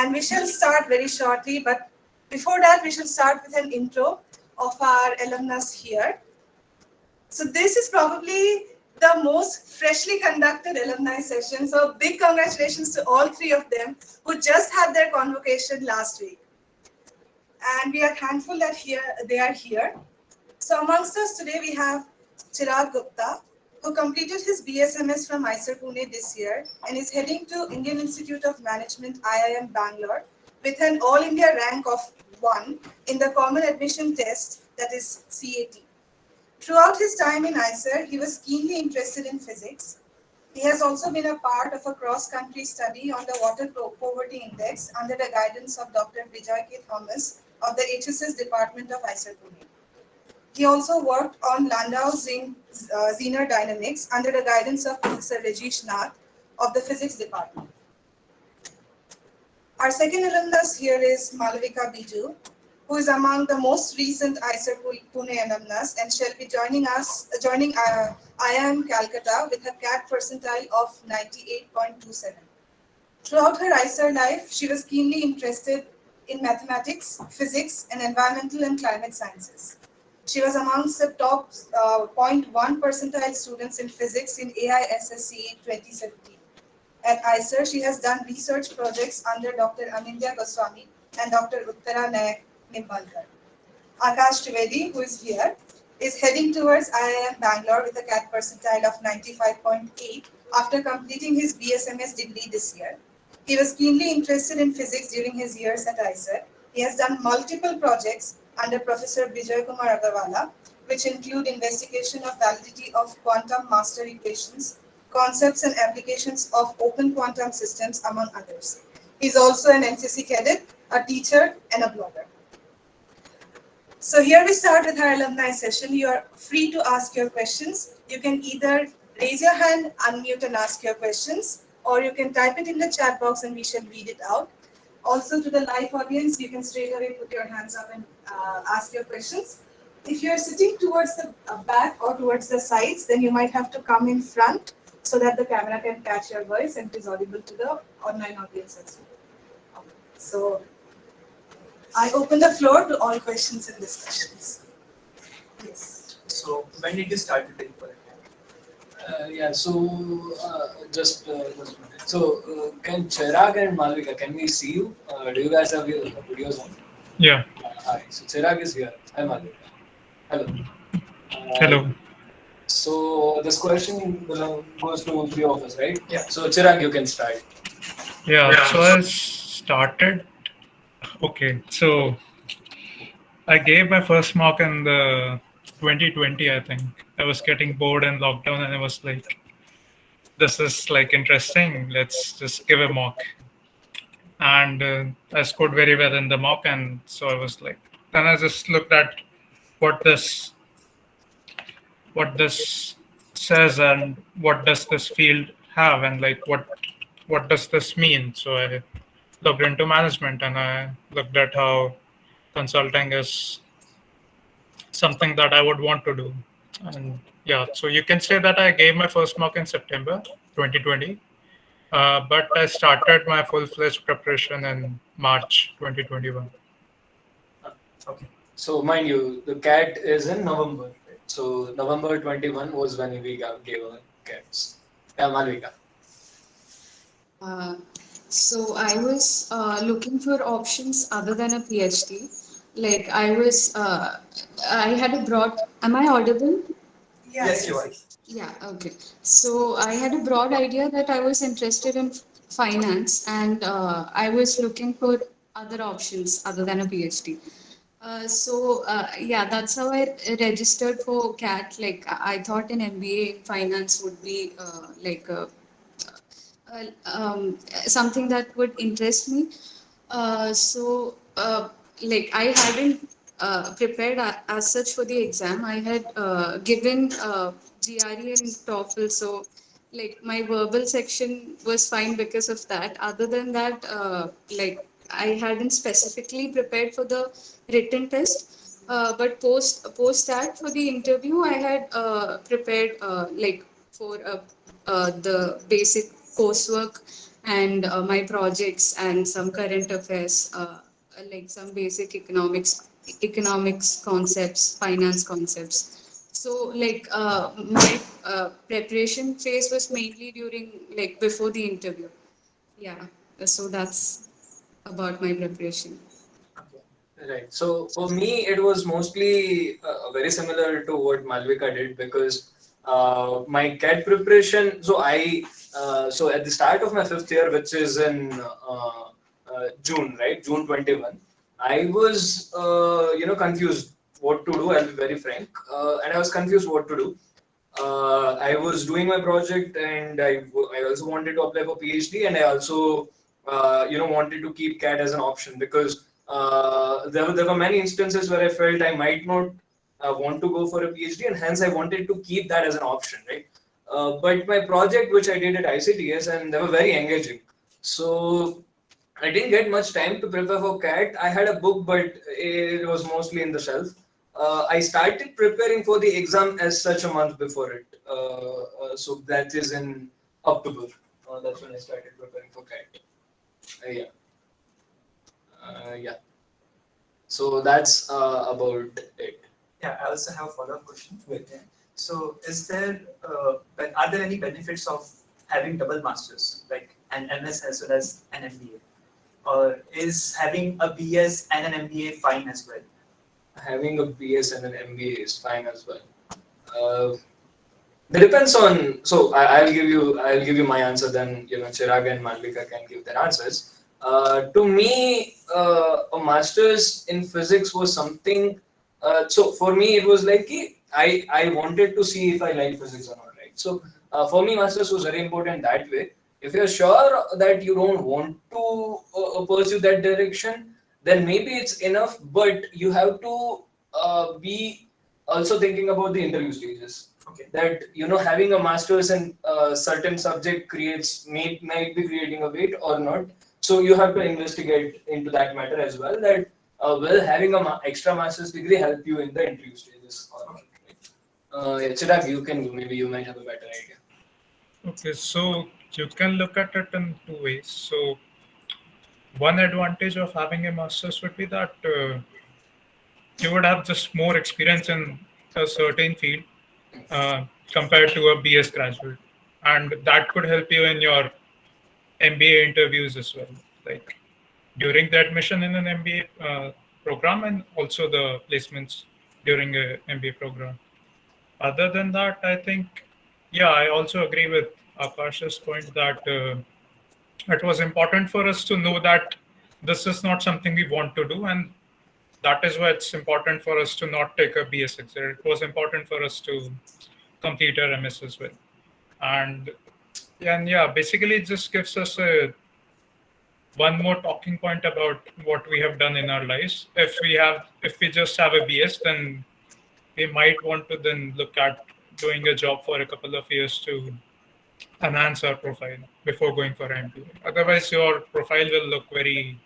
And we shall start very shortly, but before that, we shall start with an intro of our alumnus here. So this is probably the most freshly conducted alumni session. So big congratulations to all three of them who just had their convocation last week. And we are thankful that they are here. So amongst us today, we have Chirag Gupta, who completed his BSMS from IISER Pune this year and is heading to Indian Institute of Management, IIM Bangalore, with an All India rank of 1 in the Common Admission Test, that is CAT. Throughout his time in IISER, he was keenly interested in physics. He has also been a part of a cross-country study on the Water Poverty Index under the guidance of Dr. Bejoy K Thomas of the HSS Department of IISER Pune. He also worked on Landau Zener Dynamics under the guidance of Professor Rejish Nath of the Physics Department. Our second alumnus here is Malavika Biju, who is among the most recent IISER Pune alumnus and shall be joining IIM Calcutta with a CAT percentile of 98.27. Throughout her IISER life, she was keenly interested in mathematics, physics, and environmental and climate sciences. She was amongst the top 0.1 percentile students in physics in IISSC 2017. At IISER, she has done research projects under Dr. Anindya Goswami and Dr. Uttara Nayak Nimbalkar. Akash Trivedi, who is here, is heading towards IIM Bangalore with a CAT percentile of 95.8 after completing his BSMS degree this year. He was keenly interested in physics during his years at IISER. He has done multiple projects under Professor Bejoy Agarwala, which include investigation of validity of quantum master equations, concepts and applications of open quantum systems, among others. He is also an NCC cadet, a teacher, and a blogger. So here we start with our alumni session. You are free to ask your questions. You can either raise your hand, unmute and ask your questions, or you can type it in the chat box and we shall read it out. Also to the live audience, you can straight away put your hands up and ask your questions. If you're sitting towards the back or towards the sides, then you might have to come in front so that the camera can catch your voice and it is audible to the online audience as well. So I open the floor to all questions and discussions. Yes. So when did you start to take for it? Can Chirag and Malavika, can we see you? Do you guys have your videos on? Yeah. Hi, so Chirag is here. Hi Malavika. Hello. Hello. So this question goes to three of us, right? Yeah. So Chirag, you can start. Yeah. So I started. Okay. So I gave my first mock in the 2020, I think. I was getting bored in lockdown and I was like, this is like interesting. Let's just give a mock. And I scored very well in the mock. And so I was like, then I just looked at what this says and what does this field have and like what does this mean. So I looked into management and I looked at how consulting is something that I would want to do. And yeah, so you can say that I gave my first mock in September 2020, but I started my full-fledged preparation in March 2021. Okay. So mind you, the CAT is in November. Right? So November 21 was when we gave our CATs. Yeah, Malavika. So I was looking for options other than a PhD. Like I had a broad. Am I audible? Yes, you are. Yeah. Okay. So I had a broad idea that I was interested in finance, and I was looking for other options other than a PhD. Yeah, that's how I registered for CAT. Like I thought an MBA in finance would be something that would interest me. Like I hadn't prepared as such for the exam. I had given GRE and TOEFL, so like my verbal section was fine because of that. Other than that, like I hadn't specifically prepared for the written test. But post that for the interview, I had prepared like for the basic coursework and my projects and some current affairs, like some basic economics concepts, finance concepts. So like my preparation phase was mainly during like before the interview. Yeah, so that's about my preparation. Okay. Right. So for me, it was mostly very similar to what Malvika did because my CAT preparation. So at the start of my fifth year, which is in June, right, June 21, I was confused what to do. I'll be very frank, and I was confused what to do. I was doing my project, and I also wanted to apply for PhD, and I also wanted to keep CAT as an option because there were many instances where I felt I might not want to go for a PhD, and hence I wanted to keep that as an option, right? But my project, which I did at ICTS, and they were very engaging, so I didn't get much time to prepare for CAT. I had a book, but it was mostly in the shelf. I started preparing for the exam as such a month before it. So that is in October. That's when I started preparing for CAT. Yeah. Yeah. So that's about it. Yeah, I also have a follow-up question. Yeah. So, are there any benefits of having double masters, like an MS as well as an MBA, or is having a BS and an MBA fine as well? Having a BS and an MBA is fine as well. It depends on. So I'll give you my answer. Then Chirag and Malvika can give their answers. To me, a master's in physics was something. So for me, it was like I wanted to see if I like physics or not, right? So for me, masters was very important that way. If you're sure that you don't want to pursue that direction, then maybe it's enough. But you have to be also thinking about the interview stages. Okay. That having a master's in a certain subject might be creating a weight or not. So you have to investigate into that matter as well. That will having a extra master's degree help you in the interview stages or not? Right? Chirag, you might have a better idea. Okay, so you can look at it in two ways. So one advantage of having a master's would be that you would have just more experience in a certain field compared to a BS graduate, and that could help you in your MBA interviews as well, like during the admission in an MBA program and also the placements during a MBA program. Other than that, I think, yeah, I also agree with Akash's point that it was important for us to know that this is not something we want to do, and that is why it's important for us to not take a BS exam. It was important for us to complete our MS as well. And yeah, basically it just gives us one more talking point about what we have done in our lives. If we just have a BS, then we might want to then look at doing a job for a couple of years to enhance our profile before going for MBA. Otherwise, your profile will look very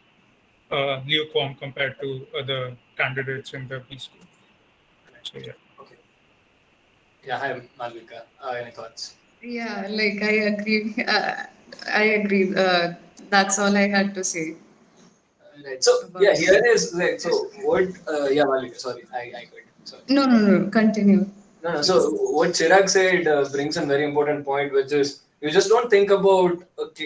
lukewarm compared to other candidates in the B school. So yeah. Okay. Yeah, hi Malvika. Any thoughts? Yeah, like I agree. I agree. That's all I had to say. Right. So yeah, here is like so what. Yeah, Malvika. Sorry, I quit. Sorry. No. Continue. No. So what Chirag said brings a very important point, which is you just don't think about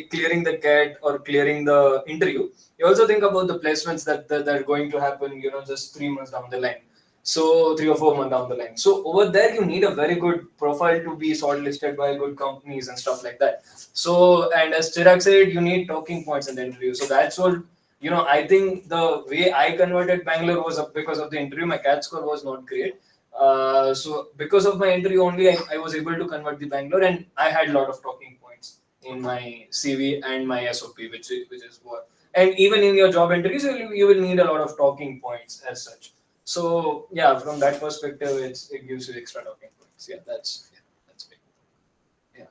clearing the CAT or clearing the interview. You also think about the placements that are going to happen. Just 3 months down the line. So 3 or 4 months down the line. So over there, you need a very good profile to be shortlisted by good companies and stuff like that. So and as Chirag said, you need talking points in the interview. So that's what. I think the way I converted Bangalore was because of the interview. My CAT score was not great. So because of my interview only, I was able to convert the Bangalore, and I had a lot of talking points in my CV and my SOP, which is what. And even in your job interviews, you will need a lot of talking points as such. So yeah, from that perspective, it gives you extra talking points. Yeah, that's big. Yeah.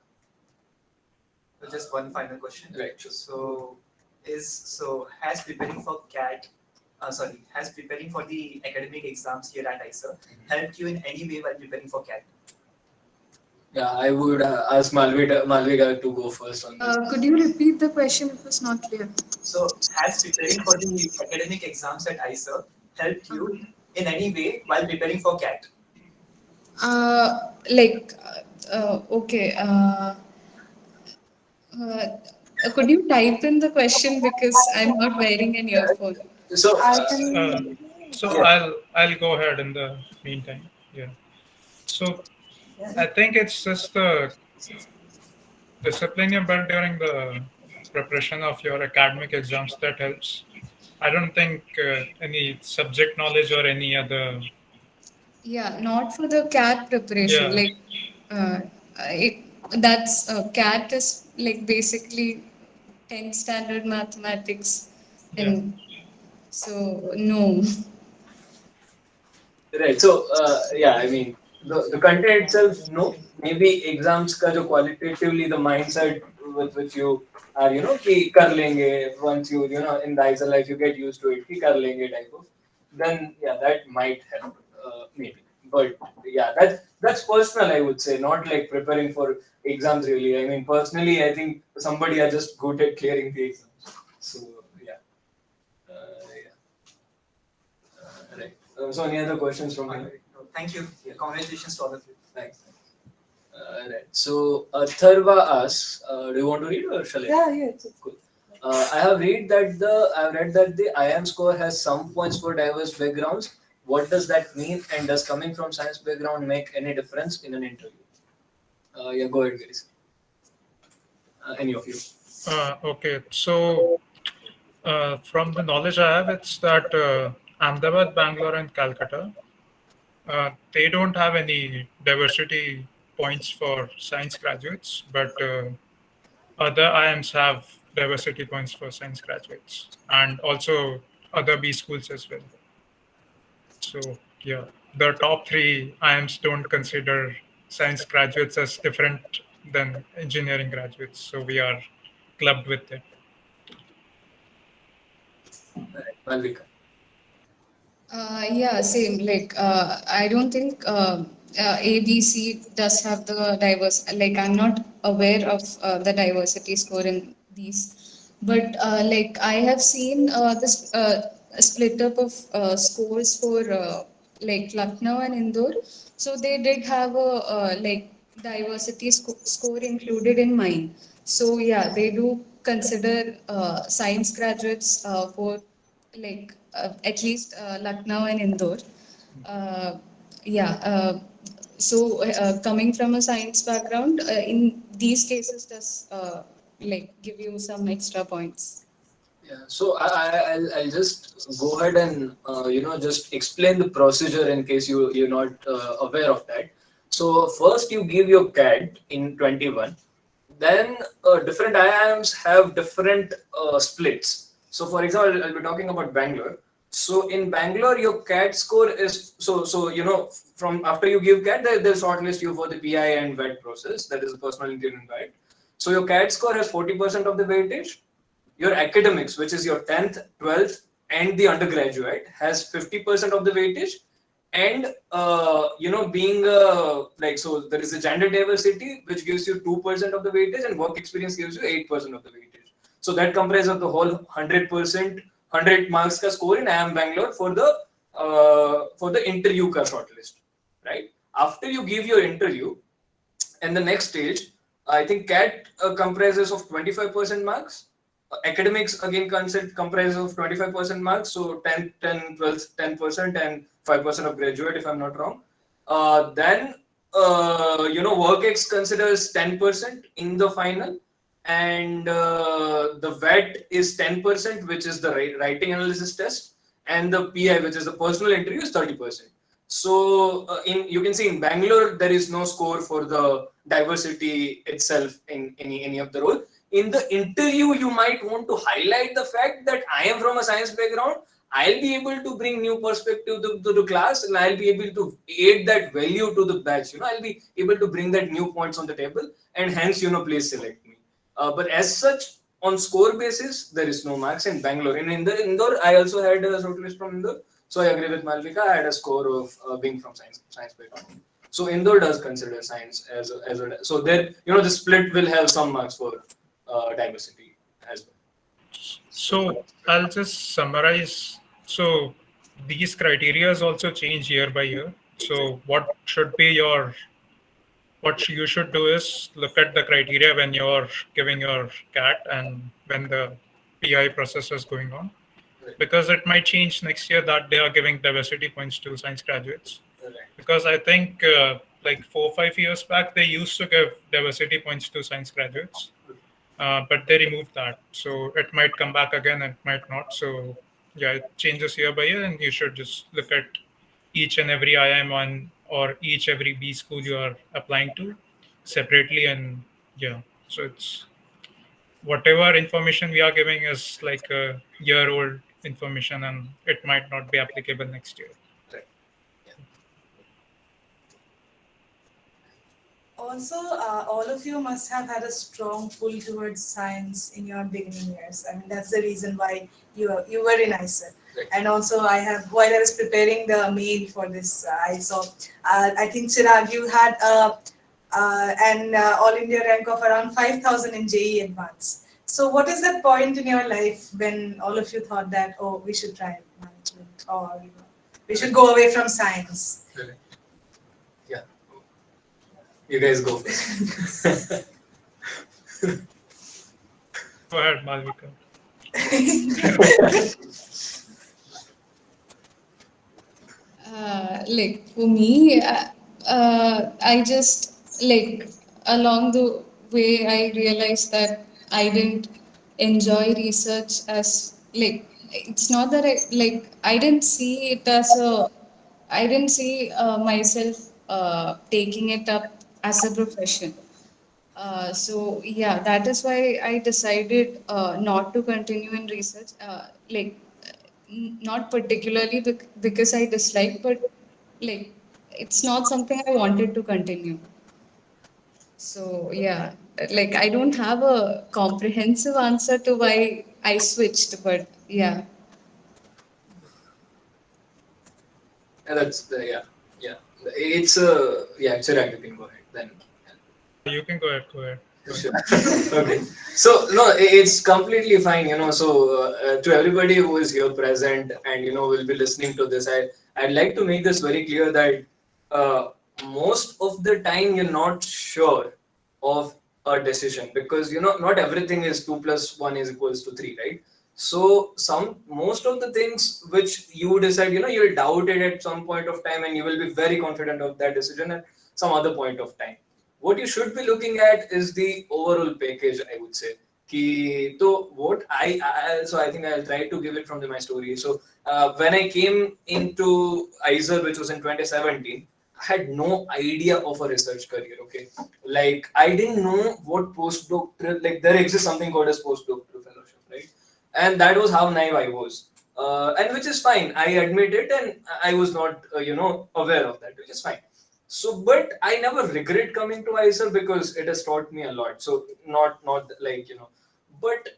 So just one final question. Right. Sure. Has preparing for CAT, has preparing for the academic exams here at IISER helped you in any way while preparing for CAT? Yeah, I would ask Malvika to go first on this. Could you repeat the question? It was not clear. So has preparing for the academic exams at IISER helped you in any way while preparing for CAT? Like, okay. Uh, could you type in the question because I'm not wearing an earphone? So, I Uh, can. so yeah. I'll go ahead in the meantime. Yeah. So I think it's just the discipline you build during the preparation of your academic exams that helps. I don't think any subject knowledge or any other. Yeah, not for the CAT preparation. Yeah. Like, uh, it that's CAT is like basically 10th standard mathematics, Yeah. and so no. Right. So, yeah, I mean, the content itself, no. Maybe exams ka jo qualitatively the mindset with which you are, ki kar lenge once you in the ISL life you get used to it, ki kar lenge type of. Then yeah, that might help, maybe. But yeah, that's personal, I would say, not like preparing for exams really. I mean, personally, I think somebody are just good at clearing the exams. So yeah, yeah. Right. So any other questions from you? Thank you. Yeah, congratulations to all of you. Thanks. Right. So Tharva asks, do you want to read or shall I? Yeah. It's Cool. I have read that the IIM score has some points for diverse backgrounds. What does that mean? And does coming from science background make any difference in an interview? Yeah, go ahead, guys. Any of you? Okay. So from the knowledge I have, it's that Ahmedabad, Bangalore, and Calcutta, they don't have any diversity points for science graduates, but other IIMs have diversity points for science graduates, and also other B schools as well. So yeah, the top three IIMs don't consider science graduates as different than engineering graduates, so we are clubbed with it. Malvika. Yeah, same. Like, I don't think ABC does have the diverse. Like, I'm not aware of the diversity score in these, but like I have seen this split up of scores for like Lucknow and Indore. So they did have a like diversity score included in mine. So yeah, they do consider science graduates for like at least Lucknow and Indore. Uh, yeah. Coming from a science background, in these cases, does like give you some extra points. Yeah, so I'll just go ahead and just explain the procedure in case you're not aware of that. So first you give your CAD in 21, then different IIMs have different splits. So for example, I'll be talking about Bangalore. So in Bangalore, your CAD score is from after you give CAD, they'll shortlist you for the PI and VET process. That is the personal engineering guide. So your CAD score has 40% of the weightage. Your academics, which is your 10th, 12th, and the undergraduate, has 50% of the weightage. And being so there is a gender diversity which gives you 2% of the weightage, and work experience gives you 8% of the weightage. So that comprises of the whole 100%, 100 marks ka score in IIM Bangalore for the interview ka shortlist, right? After you give your interview, and the next stage, I think CAT comprises of 25% marks. Academics again comprises of 25% marks, so 10, 10, 12, 10%, and 5% of graduate, if I'm not wrong. Then WorkX considers 10% in the final, and the VET is 10%, which is the writing analysis test, and the PI, which is the personal interview, is 30%. So you can see in Bangalore there is no score for the diversity itself in any of the role. In the interview, you might want to highlight the fact that I am from a science background. I'll be able to bring new perspective to the class, and I'll be able to add that value to the batch. I'll be able to bring that new points on the table, and hence, please select me. But as such, on score basis, there is no marks in Bangalore. In Indore, I also had a shortlist from Indore, so I agree with Malvika. I had a score of being from science background. So Indore does consider science as a so there, the split will have some marks for diversity as well. So I'll just summarize. So these criteria also change year by year. So what you should do is look at the criteria when you're giving your CAT and when the PI process is going on, Right. because it might change next year that they are giving diversity points to science graduates. Right. Because I think like 4 or 5 years back, they used to give diversity points to science graduates, but they removed that. So it might come back again, it might not. So yeah, it changes year by year, and you should just look at each and every IIM or each every B school you are applying to separately. And yeah, so it's whatever information we are giving is like a year old information, and it might not be applicable next year. Right. Also, all of you must have had a strong pull towards science in your beginning years. I mean, that's the reason why you were in IISER. Right. And also, while I was preparing the mail for this, I saw, I think Chirag, you had an All India rank of around 5,000 in JEE Advanced. So, what is that point in your life when all of you thought that, oh, we should try management, or we should go away from science? Really? Yeah. You guys go first. Go ahead, Malavika. Like for me, I just like along the way I realized that I didn't enjoy research as like it's not that I didn't see it as I didn't see myself taking it up as a profession. So yeah, that is why I decided not to continue in research. Not particularly because I dislike, but like it's not something I wanted to continue. So yeah, like I don't have a comprehensive answer to why I switched, but yeah. And that's the yeah. It's Chirag, you can go ahead then. You can go ahead. Go ahead. Sure. Okay. So no, it's completely fine. So to everybody who is here present and will be listening to this, I'd like to make this very clear that most of the time you're not sure of a decision because not everything is 2 + 1 is equals to 3, right? So most of the things which you decide, you'll doubt it at some point of time, and you will be very confident of that decision at some other point of time. What you should be looking at is the overall package, I would say. So what so I think I'll try to give it from my story. So when I came into IISER, which was in 2017, I had no idea of a research career. Okay, like I didn't know what postdoctoral, like there exists something called as postdoctoral fellowship, right? And that was how naive I was, and which is fine. I admit it, and I was not aware of that, which is fine. So, but I never regret coming to IISER because it has taught me a lot. So, not like but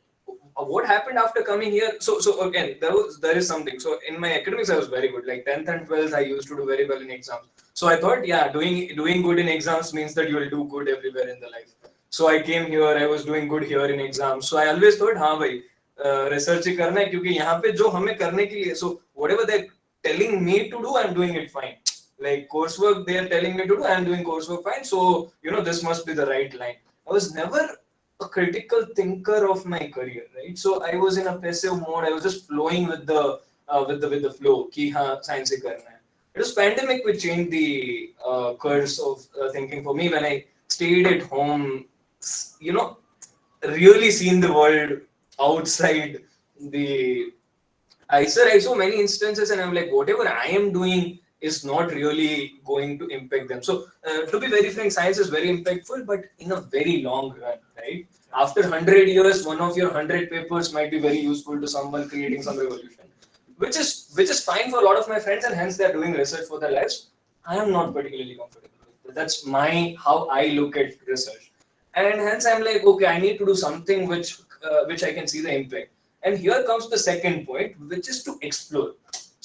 what happened after coming here? So again, there is something. So in my academics, I was very good. Like 10th and 12th, I used to do very well in exams. So I thought, yeah, doing good in exams means that you will do good everywhere in the life. So I came here, I was doing good here in exams. So I always thought, हाँ भाई, research ही करना है क्योंकि यहाँ पे जो हमें करने के लिए, so whatever they're telling me to do, I'm doing it fine. Like coursework they are telling me to do, I am doing coursework fine. So this must be the right line. I was never a critical thinker of my career, right? So I was in a passive mode. I was just flowing with the flow. Ki हाँ science ही करना है. It was pandemic which changed the course of thinking for me when I stayed at home. Really seen the world outside the IISER. I saw many instances, and I'm like, whatever I am doing is not really going to impact them. So to be very frank, science is very impactful, but in a very long run, right? After 100 years, one of your 100 papers might be very useful to someone creating some revolution, which is fine for a lot of my friends, and hence they're doing research for their lives. I am not particularly comfortable with that. That's how I look at research, and hence I'm like, okay, I need to do something which I can see the impact. And here comes the second point, which is to explore.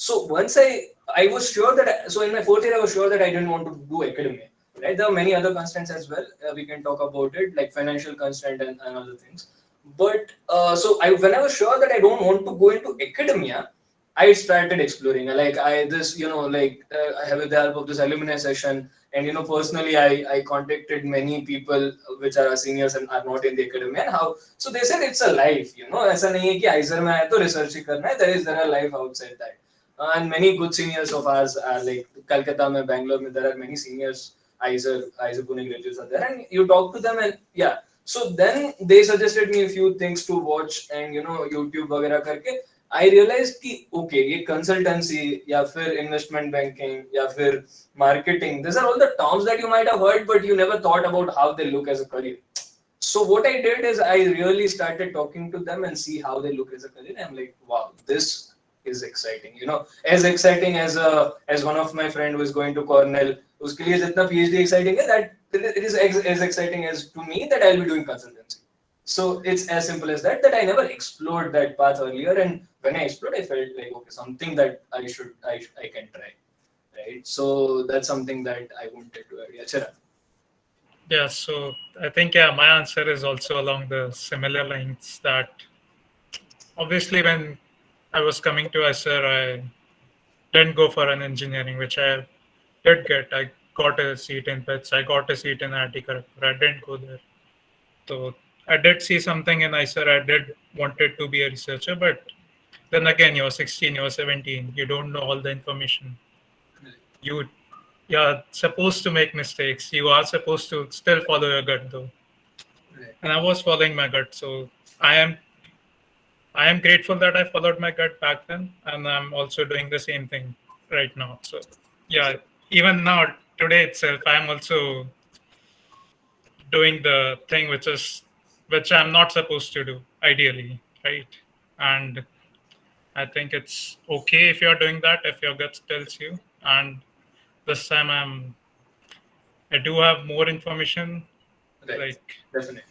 So once I was sure that, so in my fourth year, I was sure that I didn't want to do academia. Right? There are many other constraints as well. We can talk about it, like financial constraint and other things. But when I was sure that I don't want to go into academia, I started exploring. Like I this, I have with the help of this alumni session, and personally, I contacted many people which are our seniors and are not in the academia. And how? So they said it's a life. ऐसा नहीं है कि IISER में आया तो research ही करना है. There are life outside that. And many good seniors of ours are like Calcutta, mein, Bangalore, mein, there are many seniors. IISER Pune graduates are there, and you talk to them, and yeah. So then they suggested me a few things to watch and YouTube वगैरह करके. I realized कि okay, ये consultancy या फिर investment banking या फिर marketing, these are all the terms that you might have heard, but you never thought about how they look as a career. So what I did is I really started talking to them and see how they look as a career. I'm like, wow, this is exciting. As exciting as one of my friend who is going to Cornell. उसके लिए जितना PhD exciting है, that it is as exciting as to me that I'll be doing consultancy. So it's as simple as that I never explored that path earlier, and when I explored, I felt like okay, something that I can try, right? So that's something that I wanted to add. Yeah, Chirag. Yeah, so I think my answer is also along the similar lines that obviously when I was coming to IISER, I didn't go for an engineering, which I did get. I got a seat in PETS, I got a seat in IT Kharagpur. I didn't go there. So I did see something in IISER. I did wanted to be a researcher, but then again, you're 16, you're 17, you don't know all the information. You're supposed to make mistakes. You are supposed to still follow your gut though. Right. And I was following my gut. So I am grateful that I followed my gut back then, and I'm also doing the same thing right now. So yeah, even now today itself, I'm also doing the thing which I'm not supposed to do ideally, right? And I think it's okay if you're doing that, if your gut tells you. And this time I do have more information, Right. like Definitely.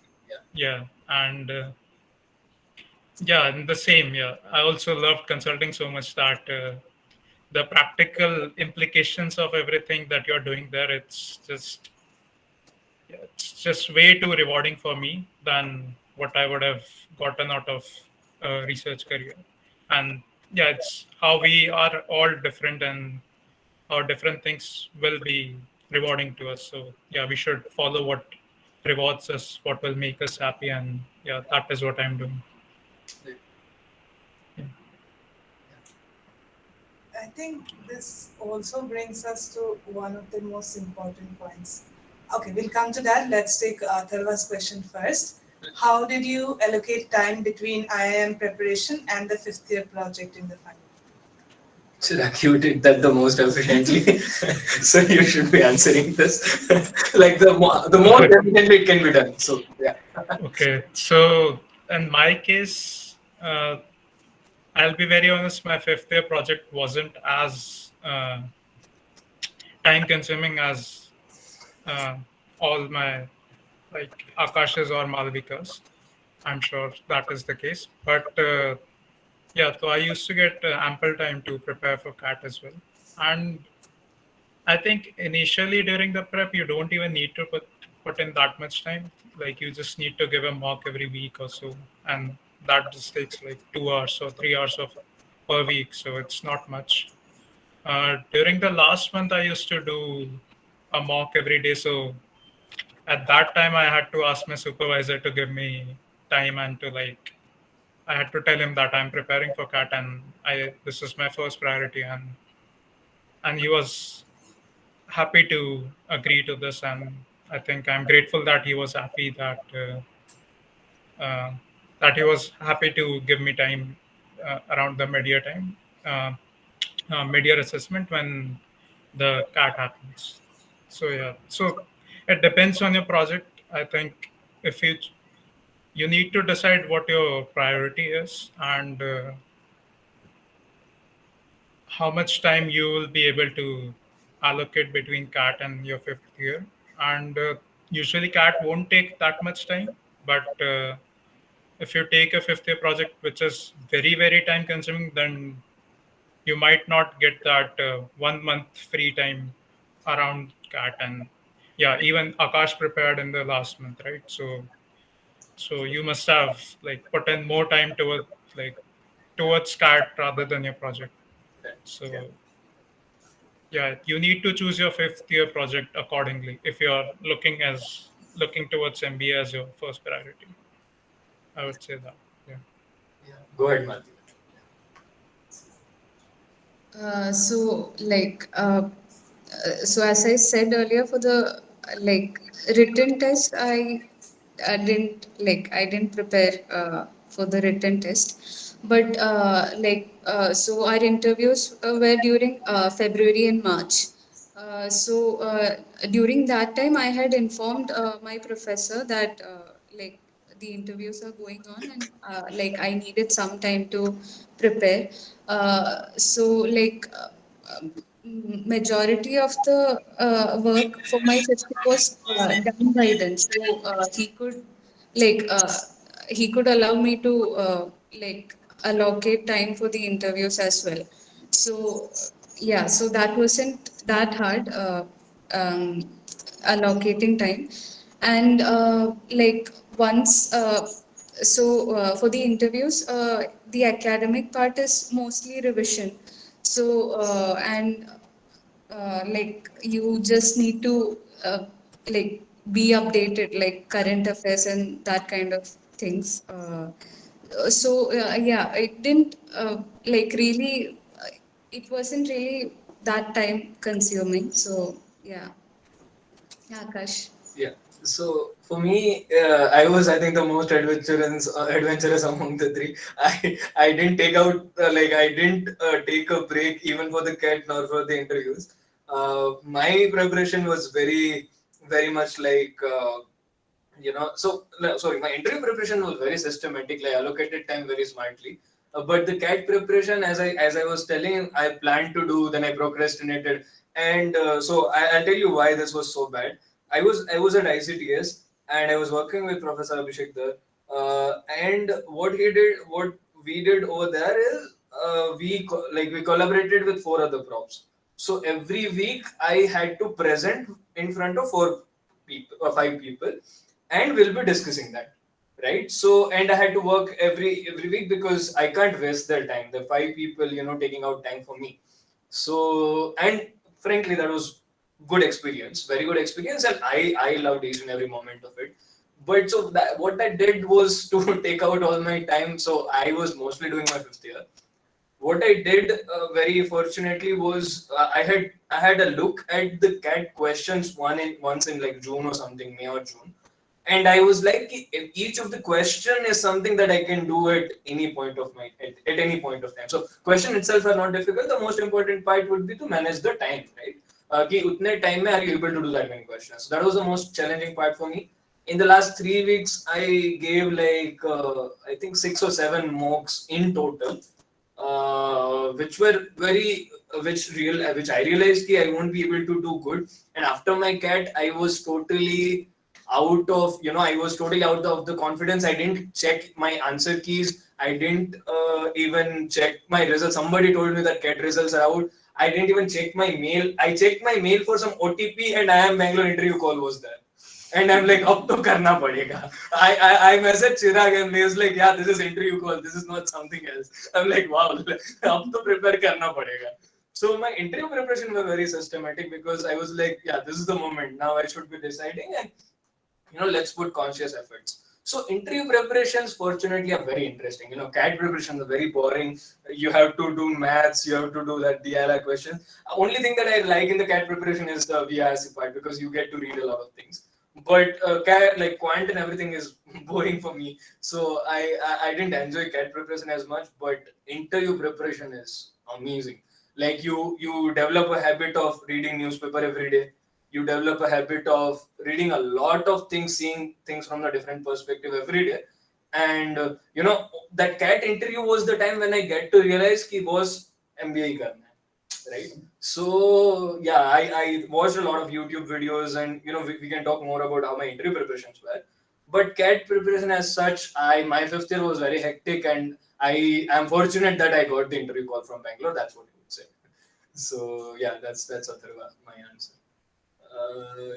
yeah, and and the same. Yeah, I also loved consulting so much that the practical implications of everything that you're doing there, it's just way too rewarding for me than what I would have gotten out of a research career. And yeah, it's how we are all different and how different things will be rewarding to us. So yeah, we should follow what rewards us, what will make us happy, and yeah, that is what I'm doing. I think this also brings us to one of the most important points. Okay, we'll come to that. Let's take Tharva's question first. How did you allocate time between IIM preparation and the fifth year project in the final? Chirag, you did that the most efficiently, so you should be answering this. Like the more efficiently it can be done. So yeah. Okay, so in my case, I'll be very honest, my fifth year project wasn't as time consuming as all my like Akash's or Malavika's. I'm sure that is the case. But yeah, so I used to get ample time to prepare for CAT as well. And I think initially during the prep, you don't even need to put in that much time. Like you just need to give a mock every week or so. And that just takes like 2 hours or 3 hours of per week. So it's not much. During the last month, I used to do a mock every day. So at that time, I had to ask my supervisor to give me time and to like, I had to tell him that I'm preparing for CAT and this is my first priority. And he was happy to agree to this. And I think I'm grateful that he was happy that he was happy to give me time around the mid-year time, mid-year assessment when the CAT happens. So yeah, so it depends on your project. I think if you need to decide what your priority is and how much time you will be able to allocate between CAT and your fifth year. And usually CAT won't take that much time, but if you take a fifth year project which is very, very time consuming, then you might not get that 1 month free time around CAT. And yeah, even Akash prepared in the last month, right? So you must have like put in more time towards CAT rather than your project. So yeah, you need to choose your fifth year project accordingly if you're looking towards MBA as your first priority. I would say that. Yeah. Go ahead, Matthew. So as I said earlier, for the written test, I didn't prepare for the written test, but so our interviews were during February and March. During that time, I had informed my professor that the interviews are going on, and I needed some time to prepare. Majority of the work for my fifth was done by then, so like uh, he could allow me to allocate time for the interviews as well. So yeah, so that wasn't that hard, um, allocating time. And once for the interviews, the academic part is mostly revision. So and you just need to like be updated, like current affairs and that kind of things. Yeah, it didn't really it wasn't really that time consuming. So yeah, Akash. Yeah. So for me, I think the most adventurous among the three. I didn't take out I didn't take a break even for the CAT nor for the interviews. My preparation was very much sorry, my interview preparation was very systematic. I allocated time very smartly. But the CAT preparation, as I was telling, I planned to do, then I procrastinated, and I'll tell you why this was so bad. I was at ICTS and I was working with Professor Abhishek there, and what we did over there is we collaborated with four other profs. So every week I had to present in front of four people or five people, and we'll be discussing that, right? So and I had to work every week because I can't waste their time. The five people, taking out time for me. So and frankly, that was good experience, very good experience, and I loved each and every moment of it. But so what I did was to take out all my time. So I was mostly doing my fifth year. What I did very fortunately was I had a look at the CAT questions once in like June or something, May or June, and I was like, if each of the question is something that I can do at any point of time. So question itself are not difficult. The most important part would be to manage the time, right? कि उतने time में are you able to do that many questions? So that was the most challenging part for me. In the last 3 weeks, I gave I think 6 or 7 mocks in total, which were which I realized that I won't be able to do good. And after my CAT, I was totally out of the confidence. I didn't check my answer keys. I didn't even check my results. Somebody told me that CAT results are out. I didn't even check my mail. I checked my mail for some OTP, and IIM Bangalore interview call was there. And I'm like, अब तो करना पड़ेगा. I messaged Chirag and he was like, yeah, this is interview call. This is not something else. I'm like, wow, अब तो prepare करना पड़ेगा. So my interview preparation was very systematic because I was like, yeah, this is the moment. Now I should be deciding, and let's put conscious efforts. So interview preparations, fortunately, are very interesting. CAT preparations are very boring. You have to do maths. You have to do that DILA question. Only thing that I like in the CAT preparation is the VRC part because you get to read a lot of things. But quant and everything is boring for me. So I didn't enjoy CAT preparation as much. But interview preparation is amazing. Like you develop a habit of reading newspaper every day. You develop a habit of reading a lot of things, seeing things from a different perspective every day. And that CAT interview was the time when I get to realize कि boss MBA करना है, right? So yeah, I watched a lot of YouTube videos, and we can talk more about how my interview preparations were. But CAT preparation as such, my fifth year was very hectic, and I am fortunate that I got the interview call from Bangalore. That's what you would say. So yeah, that's Atharva, my answer.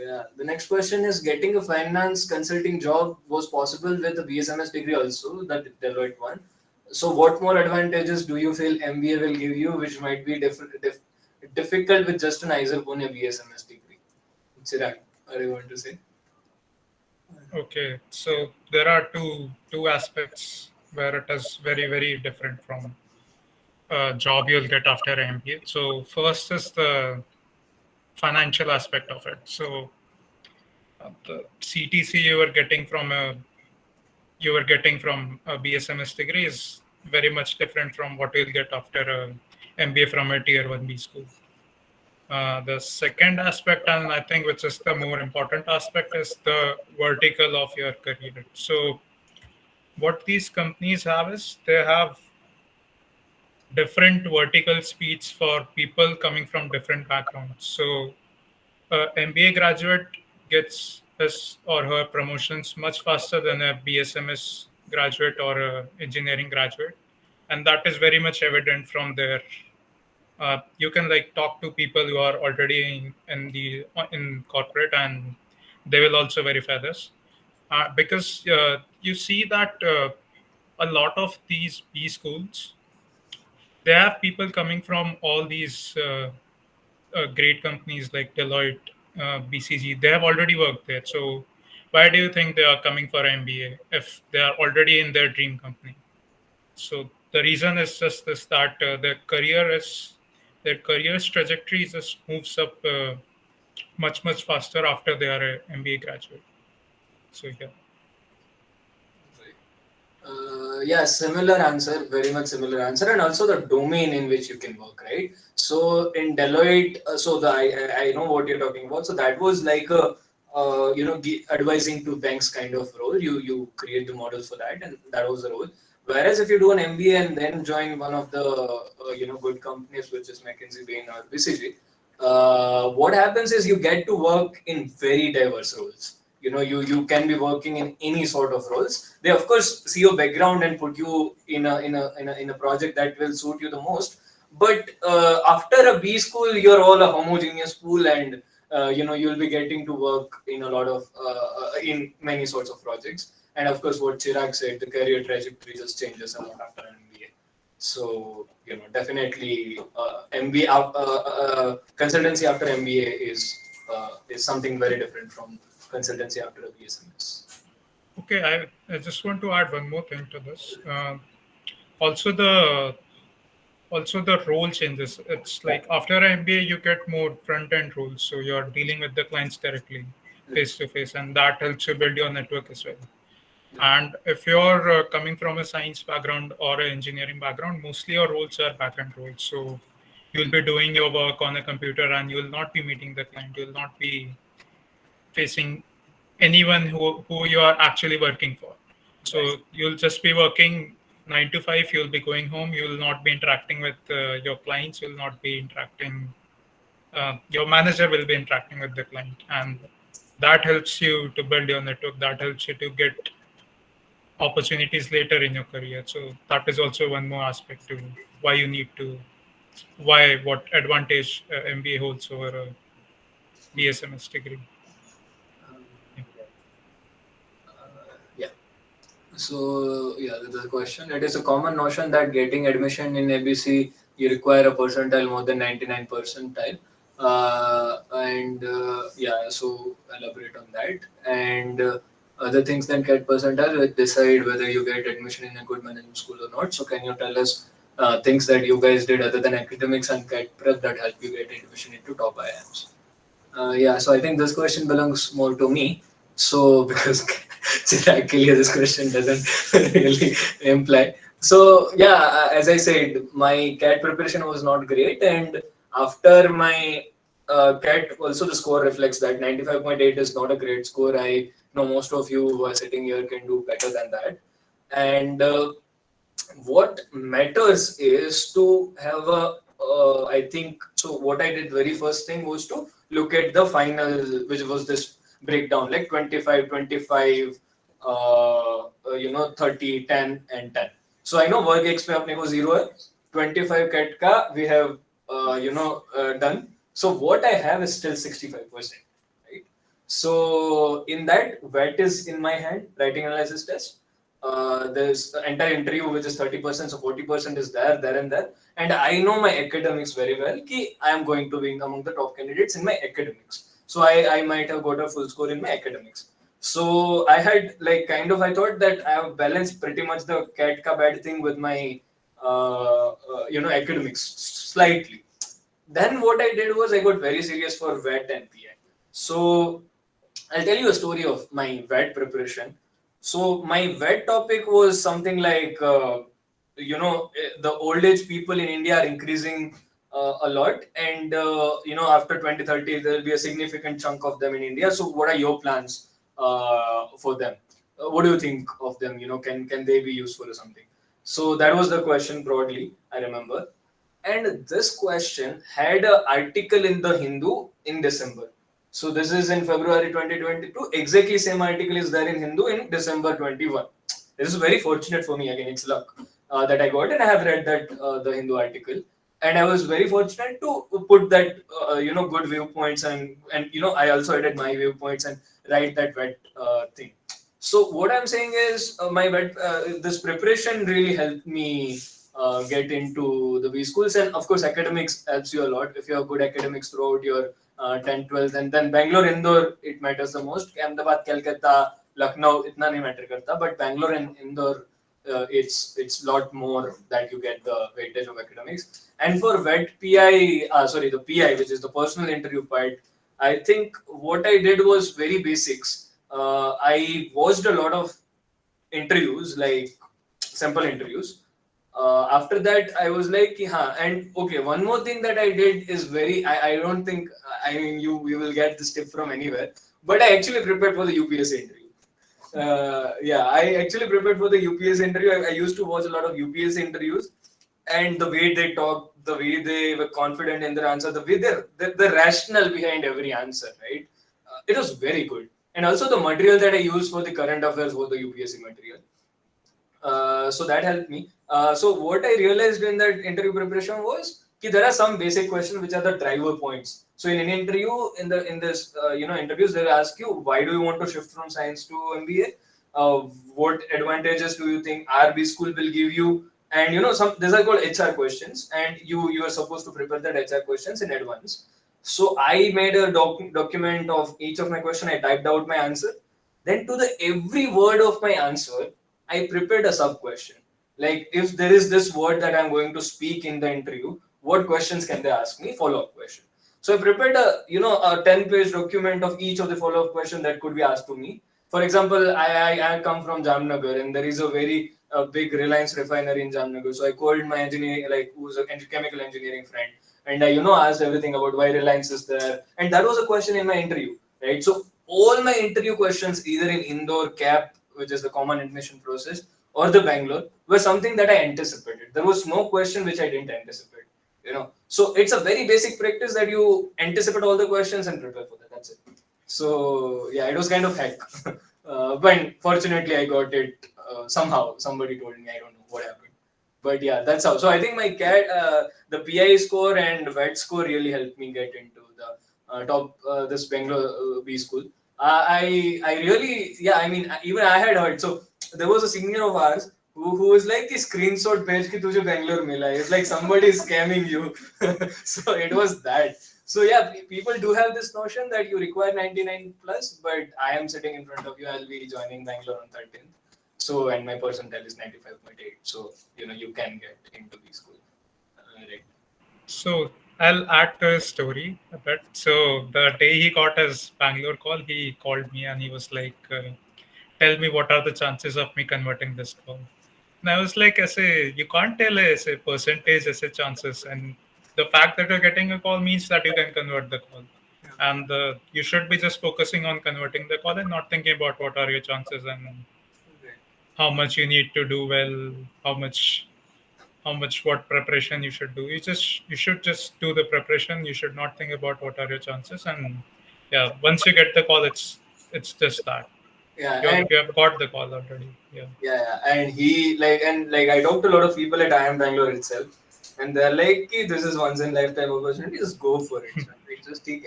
Yeah, the next question is, getting a finance consulting job was possible with a BSMS degree also, that Deloitte one. So what more advantages do you feel MBA will give you, which might be difficult with just an IISER Pune BSMS degree? Chirag, what do you want to say? Okay, so there are two aspects where it is very different from a job you'll get after MBA. So first is the financial aspect of it. So the CTC you were getting from a BSMS degree is very much different from what you'll get after a MBA from a tier 1B school. The second aspect, and I think which is the more important aspect, is the vertical of your career. So what these companies have is they have different vertical speeds for people coming from different backgrounds. So MBA graduate gets his or her promotions much faster than a BSMS graduate or a engineering graduate, and that is very much evident from their. You can like talk to people who are already in corporate, and they will also verify this, because you see that a lot of these B schools, they have people coming from all these great companies like Deloitte, BCG. They have already worked there. So why do you think they are coming for MBA if they are already in their dream company? So the reason is just this, that their career's trajectory just moves up much faster after they are a MBA graduate. So yeah. Yeah, similar answer, very much similar answer, and also the domain in which you can work, right? So in Deloitte, I know what you're talking about. So that was like a advising to banks kind of role. You create the models for that, and that was the role. Whereas if you do an MBA and then join one of the good companies, which is McKinsey, Bain, or BCG, what happens is you get to work in very diverse roles. You can be working in any sort of roles. They of course see your background and put you in a project that will suit you the most. But after a B school, you're all a homogeneous pool, and you'll be getting to work in a lot of in many sorts of projects. And of course, what Chirag said, the career trajectory just changes a lot after an MBA. So definitely MBA consultancy after MBA is something very different from consultancy after a BSMS. Okay, I just want to add one more thing to this. Also the role changes. It's like after an MBA, you get more front end roles, so you're dealing with the clients directly, face to face, and that helps you build your network as well. And if you're coming from a science background or an engineering background, mostly your roles are back-end roles. So you'll be doing your work on a computer, and you will not be meeting the client. You will not be facing anyone who you are actually working for. So you'll just be working 9 to 5. You'll be going home. You will not be interacting with your clients. You'll not be interacting. Your manager will be interacting with the client, and that helps you to build your network. That helps you to get opportunities later in your career. So that is also one more aspect to what advantage MBA holds over a BSMS degree. So the question, it is a common notion that getting admission in ABC you require a percentile more than 99 percentile, so elaborate on that. And other things than CAT percentile will decide whether you get admission in a good management school or not. So can you tell us things that you guys did other than academics and CAT prep that help you get admission into top IIMs? So I think this question belongs more to me. So because actually this question doesn't really imply. So as I said, my CAT preparation was not great, and after my CAT, also the score reflects that 95.8 is not a great score. I know most of you who are sitting here can do better than that. And what matters is to have I think, so what I did very first thing was to look at the final, which was this breakdown, like 25, 25, 30, 10, and 10. So I know work X पे अपने को 0 है, 25 CAT का we have done. So what I have is still 65%, right? So in that, VET is in my hand, writing analysis test. There's the entire interview which is 30%, so 40% is there and there. And I know my academics very well. Ki I am going to be among the top candidates in my academics. So I might have got a full score in my academics. So I had I thought that I have balanced pretty much the cat ka bad thing with my academics slightly. Then what I did was I got very serious for VET and PI. So I'll tell you a story of my VET preparation. So my VET topic was something like the old age people in India are increasing a lot, and after 2030 there will be a significant chunk of them in India. So what are your plans for them? What do you think of them? Can they be useful or something? So that was the question broadly, I remember. And this question had an article in the Hindu in December. So this is in February 2022. Exactly same article is there in Hindu in December 21. This is very fortunate for me. Again, it's luck that I got, and I have read that the Hindu article, and I was very fortunate to put that good viewpoints, and I also added my viewpoints and write that wet thing. So what I'm saying is my wet this preparation really helped me get into the B schools, and of course academics helps you a lot if you have good academics throughout your 10th, 12th, and then Bangalore, Indore, it matters the most. Ahmedabad, Calcutta, Lucknow, itna nahi matter karta, but Bangalore and Indore, it's lot more that you get the weightage of academics. And for VET PI, the PI, which is the personal interview part, I think what I did was very basics. I watched a lot of interviews, like sample interviews. After that, I was like, and okay, one more thing that I did is I don't think, I mean, you will get this tip from anywhere, but I actually prepared for the UPSC interview. I actually prepared for the UPSC interview. I used to watch a lot of UPSC interviews, and the way they talk, the way they were confident in their answer, the way the rationale behind every answer, right? It was very good. And also the material that I used for the current affairs was the UPSC material. So that helped me. So what I realized in that interview preparation was that there are some basic questions which are the driver points. So in an interview, in this interviews, they'll ask you, why do you want to shift from science to MBA? What advantages do you think RB school will give you? And these are called HR questions, and you are supposed to prepare that HR questions in advance. So I made a document of each of my question. I typed out my answer. Then to the every word of my answer, I prepared a sub question. Like, if there is this word that I'm going to speak in the interview, what questions can they ask me? Follow-up question. So I prepared a 10-page document of each of the follow-up question that could be asked to me. For example, I come from Jamnagar, and there is a very big Reliance refinery in Jamnagar. So I called my engineer, who's a chemical engineering friend, and I asked everything about why Reliance is there. And that was a question in my interview, right? So all my interview questions, either in Indore, CAP, which is the common admission process, or the Bangalore, were something that I anticipated. There was no question which I didn't anticipate. So it's a very basic practice that you anticipate all the questions and prepare for that. That's it. So yeah, it was kind of heck. But fortunately, I got it somehow. Somebody told me. I don't know what happened. But yeah, that's how. So I think my the PI score and VET score really helped me get into the top this Bangalore B school. I really, I mean, even I had heard. So there was a senior of ours who was like, the screenshot page ki tujhe Bangalore mila. It's like somebody is scamming you. So it was that. So yeah, people do have this notion that you require 99 plus, but I am sitting in front of you. I'll be joining Bangalore on 13th. So, and my percentile is 95.8. So, you can get into the school. Right. So I'll add to his story a bit. So the day he got his Bangalore call, he called me and he was like, tell me what are the chances of me converting this call. And I was like, you can't tell a percentage as a chances. And the fact that you're getting a call means that you can convert the call. And you should be just focusing on converting the call and not thinking about what are your chances and how much you need to do well, how much what preparation you should do. You should just do the preparation. You should not think about what are your chances. And yeah, once you get the call, it's just that. Yeah, You have got the call already. Yeah, and he like I talked to a lot of people at IIM Bangalore itself, and they're like, "Ki, this is once in lifetime opportunity. Just go for it. son. Like,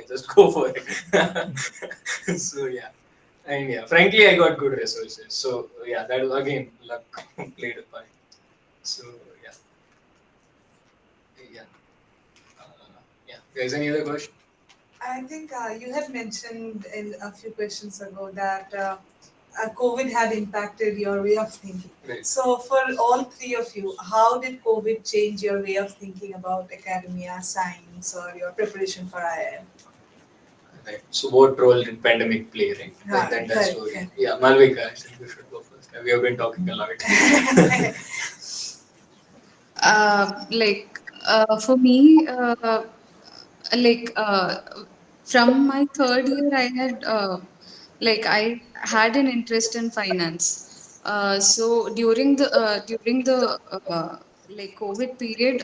just go for it." So yeah, and yeah, frankly, I got good resources. So yeah, that was again luck played a part. So yeah, yeah, yeah. Guys, any other question? I think you had mentioned in a few questions ago that COVID had impacted your way of thinking. Right. So, for all three of you, how did COVID change your way of thinking about academia, science, or your preparation for IIM? Right. So what role did pandemic play, right? Right, Then that right, story. right. Yeah, Malvika, I think you should go first. We have been talking a lot. For me, like from my third year, I had an interest in finance. So during the COVID period,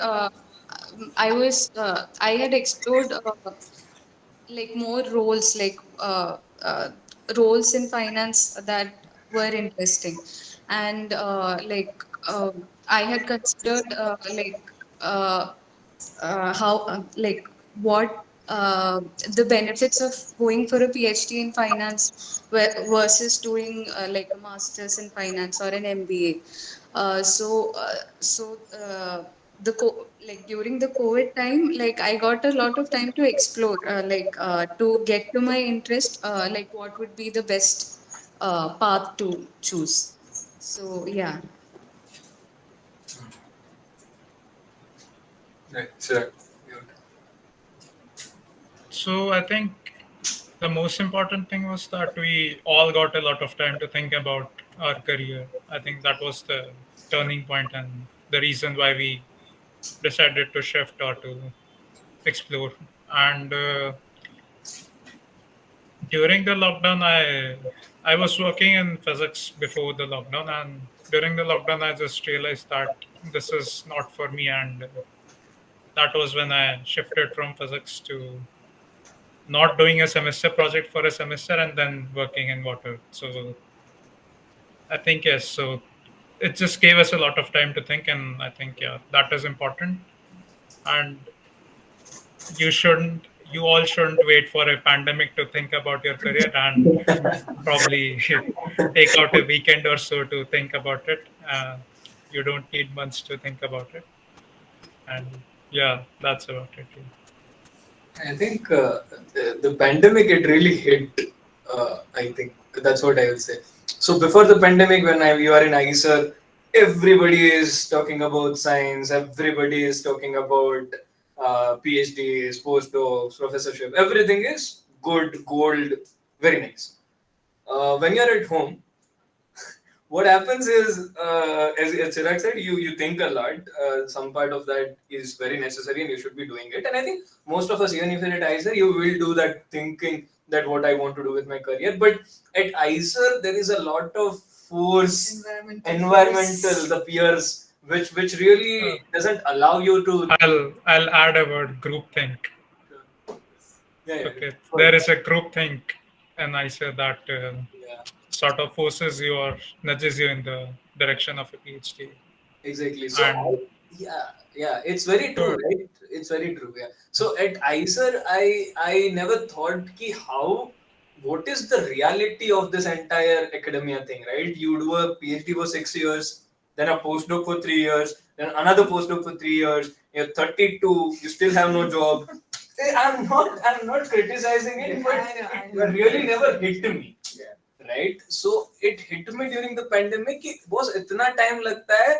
I had explored more roles roles in finance that were interesting, and I had considered uh, how what the benefits of going for a PhD in finance versus doing a master's in finance or an MBA. The during the COVID time, I got a lot of time to explore, to get to my interest, what would be the best path to choose. So yeah. Right, sure. So I think the most important thing was that we all got a lot of time to think about our career. I think that was the turning point and the reason why we decided to shift or to explore. And during the lockdown, I was working in physics before the lockdown, and during the lockdown, I just realized that this is not for me, and that was when I shifted from physics to not doing a semester project for a semester and then working in water. So I think yes. So it just gave us a lot of time to think, and I think that is important. And you all shouldn't wait for a pandemic to think about your career, and probably take out a weekend or so to think about it. You don't need months to think about it, and yeah, that's about it. I think the pandemic, it really hit. I think that's what I will say. So before the pandemic, when you are in IISER, everybody is talking about science. Everybody is talking about PhDs, postdocs, professorship. Everything is good, gold, very nice. When you're at home, what happens is, as Chirag said, you think a lot. Some part of that is very necessary, and you should be doing it. And I think most of us, even if you're at IISER, you will do that thinking that what I want to do with my career. But at IISER, there is a lot of force, environmental, the peers, which really doesn't allow you to. I'll add a word: groupthink. Yeah, Okay, there is a groupthink, and I say that yeah. sort of forces you or nudges you in the direction of a PhD. Exactly. So And yeah, it's very true, sure, right? It's very true. Yeah. So at IISER, I never thought ki how what is the reality of this entire academia thing, right? You do a PhD for 6 years, then a postdoc for 3 years, then another postdoc for 3 years. You're 32, you still have no job. I'm not criticizing it, but it really never hit me. Right? So it hit me during the pandemic. कि boss इतना time लगता है.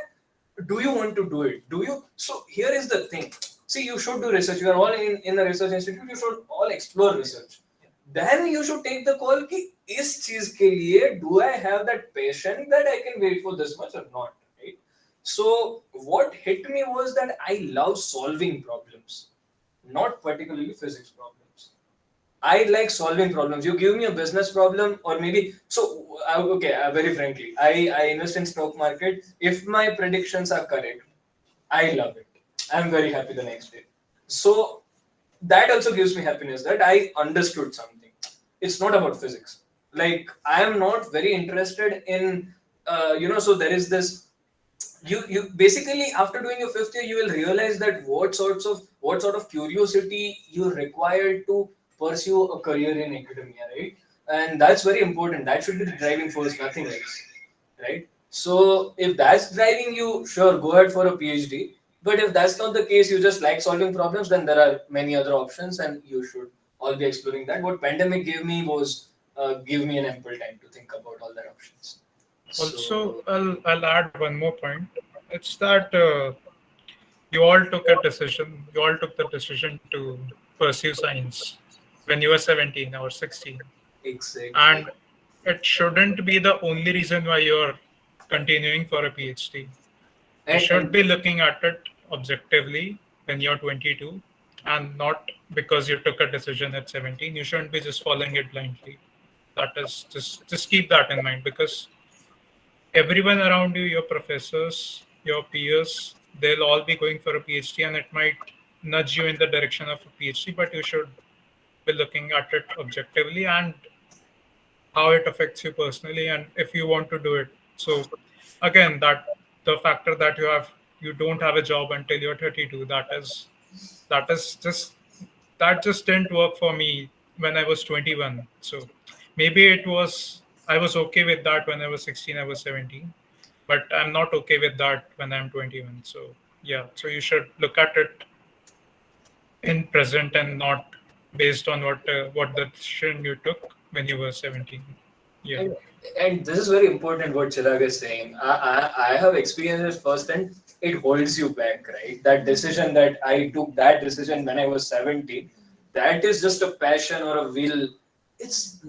Do you want to do it? Do you? So here is the thing. See, you should do research. You are all in a research institute. You should all explore research. Then you should take the call कि इस चीज के लिए do I have that passion that I can wait for this much or not? Right? So what hit me was that I love solving problems, not particularly physics problems. I like solving problems. You give me a business problem, or maybe so. Okay, very frankly, I invest in stock market. If my predictions are correct, I love it. I'm very happy the next day. So that also gives me happiness that I understood something. It's not about physics. Like I am not very interested in so there is this. You basically, after doing your 5th year, you will realize that what sort of curiosity you're required to pursue a career in academia, right? And that's very important. That should be the driving force, nothing else, right? So if that's driving you, sure, go ahead for a PhD. But if that's not the case, you just like solving problems, then there are many other options, and you should all be exploring that. What pandemic gave me was give me an ample time to think about all the options. Also, I'll add one more point. It's that you all took a decision. You all took the decision to pursue science when you were 17 or 16, Exactly. and it shouldn't be the only reason why you're continuing for a PhD. You should be looking at it objectively when you're 22, and not because you took a decision at 17. You shouldn't be just following it blindly. That is just keep that in mind, because everyone around you, your professors, your peers, they'll all be going for a PhD, and it might nudge you in the direction of a PhD, but you should be looking at it objectively and how it affects you personally, and if you want to do it. So again, that the factor that you don't have a job until you're 32, that just didn't work for me when I was 21. So maybe I was okay with that when I was 16, I was 17, but I'm not okay with that when I'm 21. So yeah, so you should look at it in present and not based on what the decision you took when you were 17. Yeah. And this is very important what Chirag is saying. I have experienced it first, and it holds you back, right? That decision that I took, that decision when I was 17, that is just a passion or a will. It's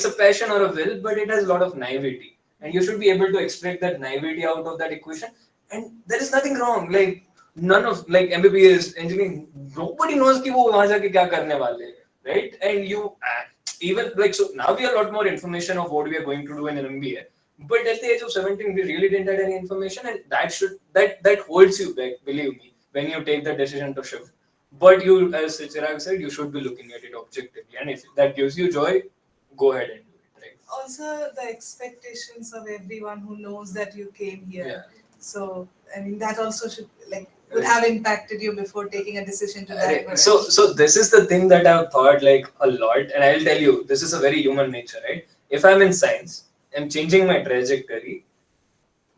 a passion or a will, but it has a lot of naivety, and you should be able to extract that naivety out of that equation. And there is nothing wrong. Like none of like MBBS engineering, nobody knows कि वो वहाँ जाके क्या करने वाले, right? And you even like so now we have a lot more information of what we are going to do in an MBA. But at the age of 17, we really didn't have any information, and that holds you back, believe me, when you take the decision to shift. But you, as Chirag said, you should be looking at it objectively, and if that gives you joy, go ahead and do it. Right? Also, the expectations of everyone who knows that you came here. Yeah. So, I mean, that also would have impacted you before taking a decision to Right. that. So this is the thing that I've thought like a lot, and I'll tell you, this is a very human nature, right? If I'm in science, I'm changing my trajectory.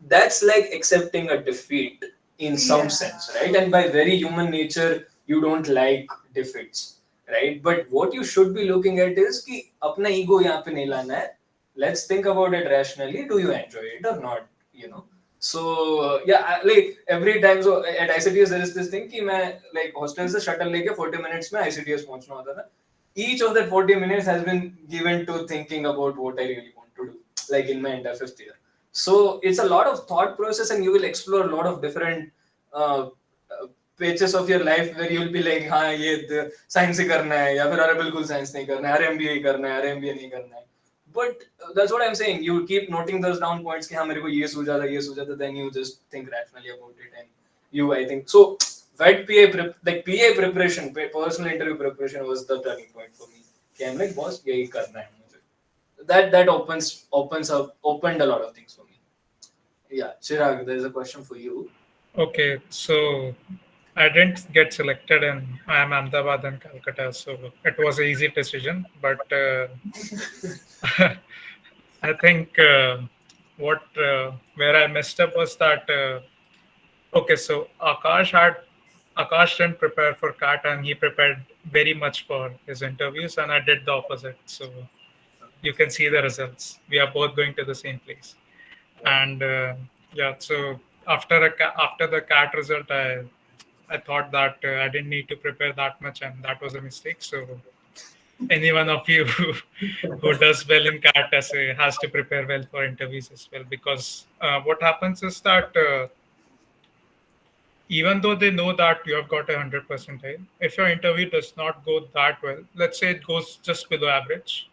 That's like accepting a defeat in some Yeah. sense, right? And by very human nature, you don't like defeats, right? But what you should be looking at is कि अपना ego यहाँ पे नहीं लाना है. Let's think about it rationally. Do you enjoy it or not? You know. So like every time so at ICTS there is this thing कि मैं like hostel से shuttle लेके 40 minutes में ICTS पहुंचना होता था. Each of that 40 minutes has been given to thinking about what I really want to do, like in my entire 5th year. So it's a lot of thought process, and you will explore a lot of different pages of your life where you will be like, हाँ ये science ही करना है या फिर अरे बिल्कुल science नहीं करना है, अरे MBA ही करना है, अरे MBA नहीं करना है. But that's what I'm saying. You keep noting those down points कि हाँ मेरे को ये सूझा था, then you just think rationally about it, and you, I think so. That PA preparation, personal interview preparation was the turning point for me. कि I'm like, boss, यही करना है मुझे. That opened a lot of things for me. Yeah, Chirag, there's a question for you. Okay, so I didn't get selected in IIM Ahmedabad and Calcutta, so it was an easy decision. But I think where I messed up was that okay, so Akash didn't prepare for CAT, and he prepared very much for his interviews, and I did the opposite. So you can see the results. We are both going to the same place, and so after the CAT result, I thought that I didn't need to prepare that much, and that was a mistake. So any one of you who does well in CAT essay has to prepare well for interviews as well, because what happens is that even though they know that you have got 100 percentile, if your interview does not go that well, let's say it goes just below average,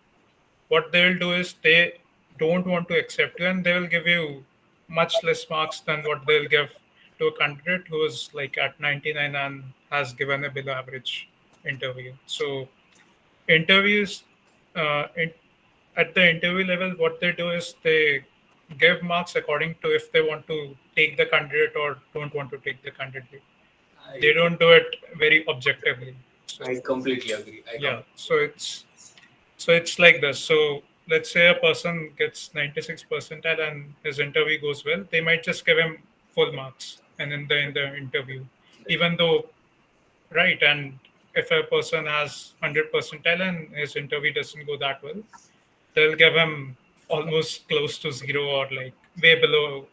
what they will do is they don't want to accept you, and they will give you much less marks than what they'll give to a candidate who is like at 99 and has given a below average interview. So interviews, at the interview level, what they do is they give marks according to if they want to take the candidate or don't want to take the candidate. They don't do it very objectively. So, I completely agree. yeah, so it's like this. So let's say a person gets 96 percentile and his interview goes well, they might just give him full marks and in the interview, even though right. And if a person has 100 percentile and his interview doesn't go that well, they'll give him almost close to zero or like way below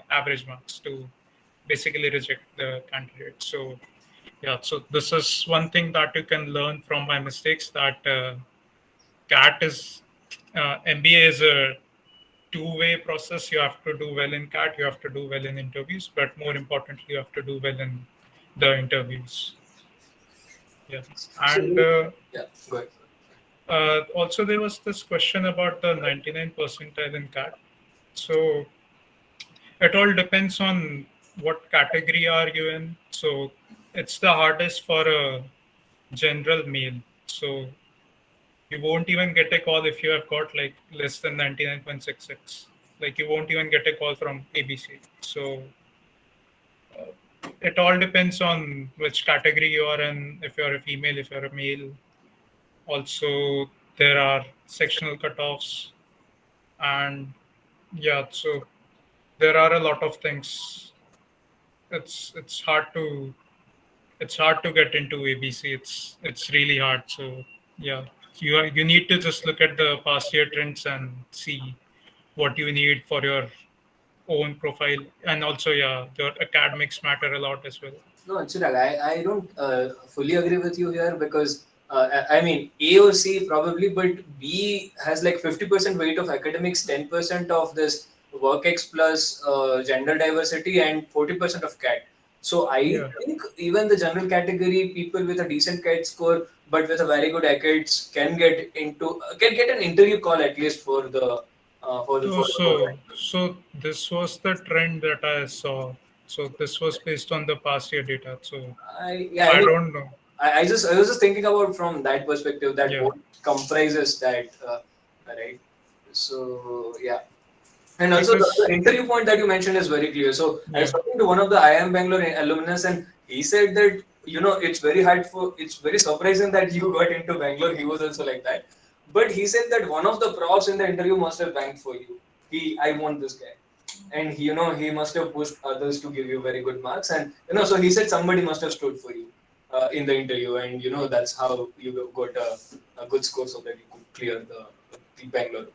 average marks to basically reject the candidate. So yeah, so this is one thing that you can learn from my mistakes, that CAT is MBA is a two-way process. You have to do well in CAT, you have to do well in interviews, but more importantly, you have to do well in the interviews. Yeah, and Yeah, go ahead. also there was this question about the 99 percentile in CAT. So it all depends on what category are you in. So it's the hardest for a general male. So you won't even get a call if you have got like less than 99.66. Like you won't even get a call from ABC. So it all depends on which category you are in. If you're a female, if you're a male. Also, there are sectional cutoffs, and yeah, so there are a lot of things. It's hard to get into ABC. It's really hard. So yeah, you need to just look at the past year trends and see what you need for your own profile, and also yeah, your academics matter a lot as well. No, Chirag, I don't fully agree with you here because I mean A or C probably, but B has like 50% weight of academics, 10% of this work X plus gender diversity, and 40% of CAT. So I Yeah. think even the general category people with a decent CAT score but with a very good ACADS can get an interview call at least for the So, for so this was the trend that I saw. So this was based on the past year data. So I I mean, don't know. I was just thinking about from that perspective that Yeah. what comprises that, right? So yeah, and also the Because interview point that you mentioned is very clear. So I was yeah. talking to one of the IIM Bangalore alumnus, and he said that it's very surprising that you got into Bangalore. He was also like that, but he said that one of the profs in the interview must have banked for you. I want this guy, and he must have pushed others to give you very good marks, and so he said somebody must have stood for you in the interview, and that's how you got a good score so that you could clear the Bangalore